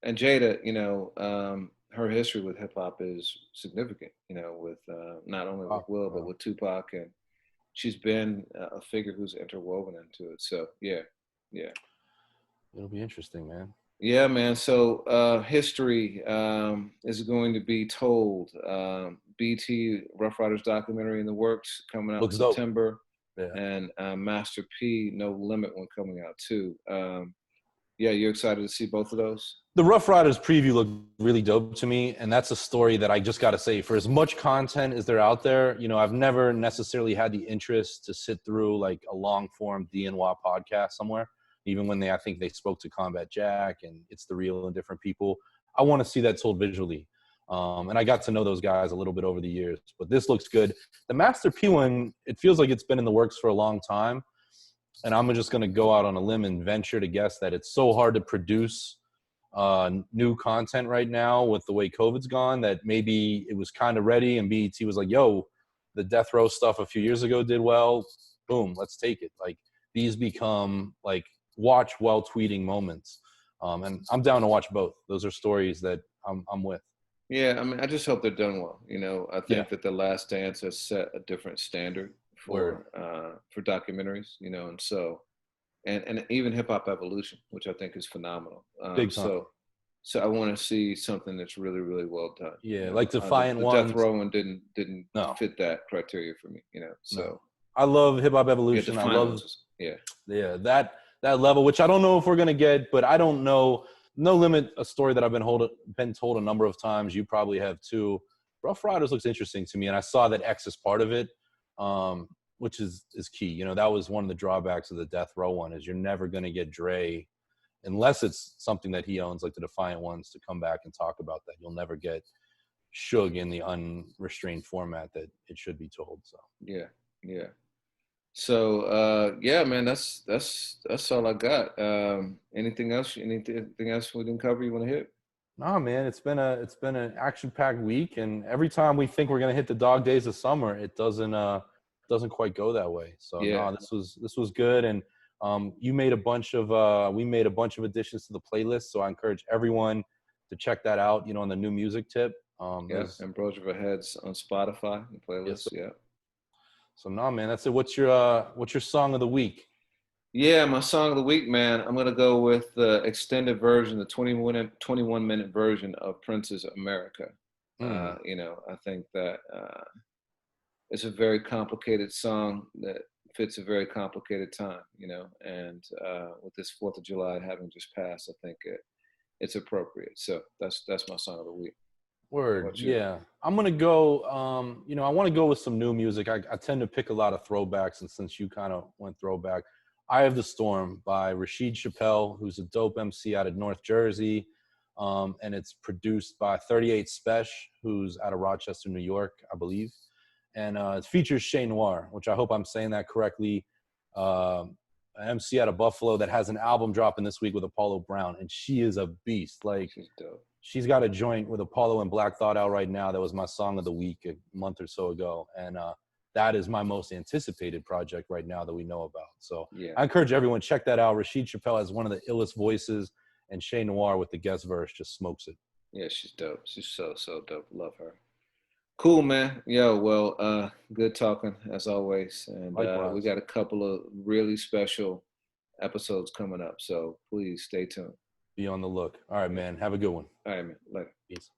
[SPEAKER 1] And Jada, her history with hip hop is significant. With not only with Will but with Tupac, and she's been a figure who's interwoven into it. So yeah,
[SPEAKER 2] it'll be interesting, man.
[SPEAKER 1] Yeah, man. So history is going to be told. BT Rough Riders documentary in the works coming out in September.
[SPEAKER 2] Yeah.
[SPEAKER 1] And Master P No Limit one coming out too. Yeah, you're excited to see both of those?
[SPEAKER 2] The Rough Riders preview looked really dope to me, and that's a story that I just got to say, for as much content as there out there, I've never necessarily had the interest to sit through like a long form DNY podcast somewhere, even when I think they spoke to Combat Jack and It's the Real and different people. I want to see that told visually. And I got to know those guys a little bit over the years, but this looks good. The Master P one, it feels like it's been in the works for a long time. And I'm just going to go out on a limb and venture to guess that it's so hard to produce new content right now with the way COVID's gone that maybe it was kind of ready and BET was like, yo, the death row stuff a few years ago did well. Boom, let's take it. Like these become like watch while tweeting moments. And I'm down to watch both. Those are stories that I'm with.
[SPEAKER 1] Yeah, I mean, I just hope they're done well. I think that The Last Dance has set a different standard for documentaries, and so, and even Hip Hop Evolution, which I think is phenomenal.
[SPEAKER 2] Big time.
[SPEAKER 1] So I want to see something that's really, really well done.
[SPEAKER 2] Yeah, like Defiant
[SPEAKER 1] the
[SPEAKER 2] Ones.
[SPEAKER 1] Death Row one didn't fit that criteria for me. So
[SPEAKER 2] no. I love Hip Hop Evolution.
[SPEAKER 1] Yeah,
[SPEAKER 2] I love
[SPEAKER 1] Ones. Yeah,
[SPEAKER 2] that level, which I don't know if we're gonna get, but I don't know. No Limit, a story that I've been told a number of times. You probably have too. Rough Riders looks interesting to me, and I saw that X is part of it, which is key. That was one of the drawbacks of the Death Row one is you're never going to get Dre, unless it's something that he owns, like the Defiant Ones, to come back and talk about that. You'll never get Suge in the unrestrained format that it should be told. So
[SPEAKER 1] yeah. So yeah, man, that's all I got. Anything else? Anything else we didn't cover? You want to hit?
[SPEAKER 2] Nah, man, it's been an action-packed week, and every time we think we're gonna hit the dog days of summer, it doesn't quite go that way. So this was good, and we made a bunch of additions to the playlist. So I encourage everyone to check that out. On the new music tip.
[SPEAKER 1] Ambrosia for Heads on Spotify, the playlist.
[SPEAKER 2] Yes, So man, that's it. What's your song of the week?
[SPEAKER 1] Yeah, my song of the week, man. I'm gonna go with the extended version, the 21-minute version of Prince's America. I think that it's a very complicated song that fits a very complicated time, and with this 4th of July having just passed, I think it's appropriate. So that's my song of the week. What
[SPEAKER 2] Word,
[SPEAKER 1] about you?
[SPEAKER 2] yeah. I'm gonna go. I want to go with some new music. I tend to pick a lot of throwbacks, and since you kind of went throwback, "Eye of the Storm" by Rashid Chappelle, who's a dope MC out of North Jersey, and it's produced by 38 Special, who's out of Rochester, New York, I believe, and it features Shay Noir, which I hope I'm saying that correctly. An MC out of Buffalo that has an album dropping this week with Apollo Brown, and she is a beast. Like,
[SPEAKER 1] She's dope.
[SPEAKER 2] she's got a joint with Apollo and Black Thought out right now. That was my song of the week a month or so ago. And that is my most anticipated project right now that we know about. So
[SPEAKER 1] Yeah,
[SPEAKER 2] I encourage everyone, check that out. Rashid Chappelle has one of the illest voices, and Shay Noir with the guest verse just smokes it.
[SPEAKER 1] yeah, she's dope. She's so dope. Love her. Cool, man. Yo, well, good talking as always. And we
[SPEAKER 2] Likewise.
[SPEAKER 1] got a couple of really special episodes coming up. So please stay tuned.
[SPEAKER 2] Be on the look. All right, man. Have a good one.
[SPEAKER 1] All right, man. Later.
[SPEAKER 2] Peace.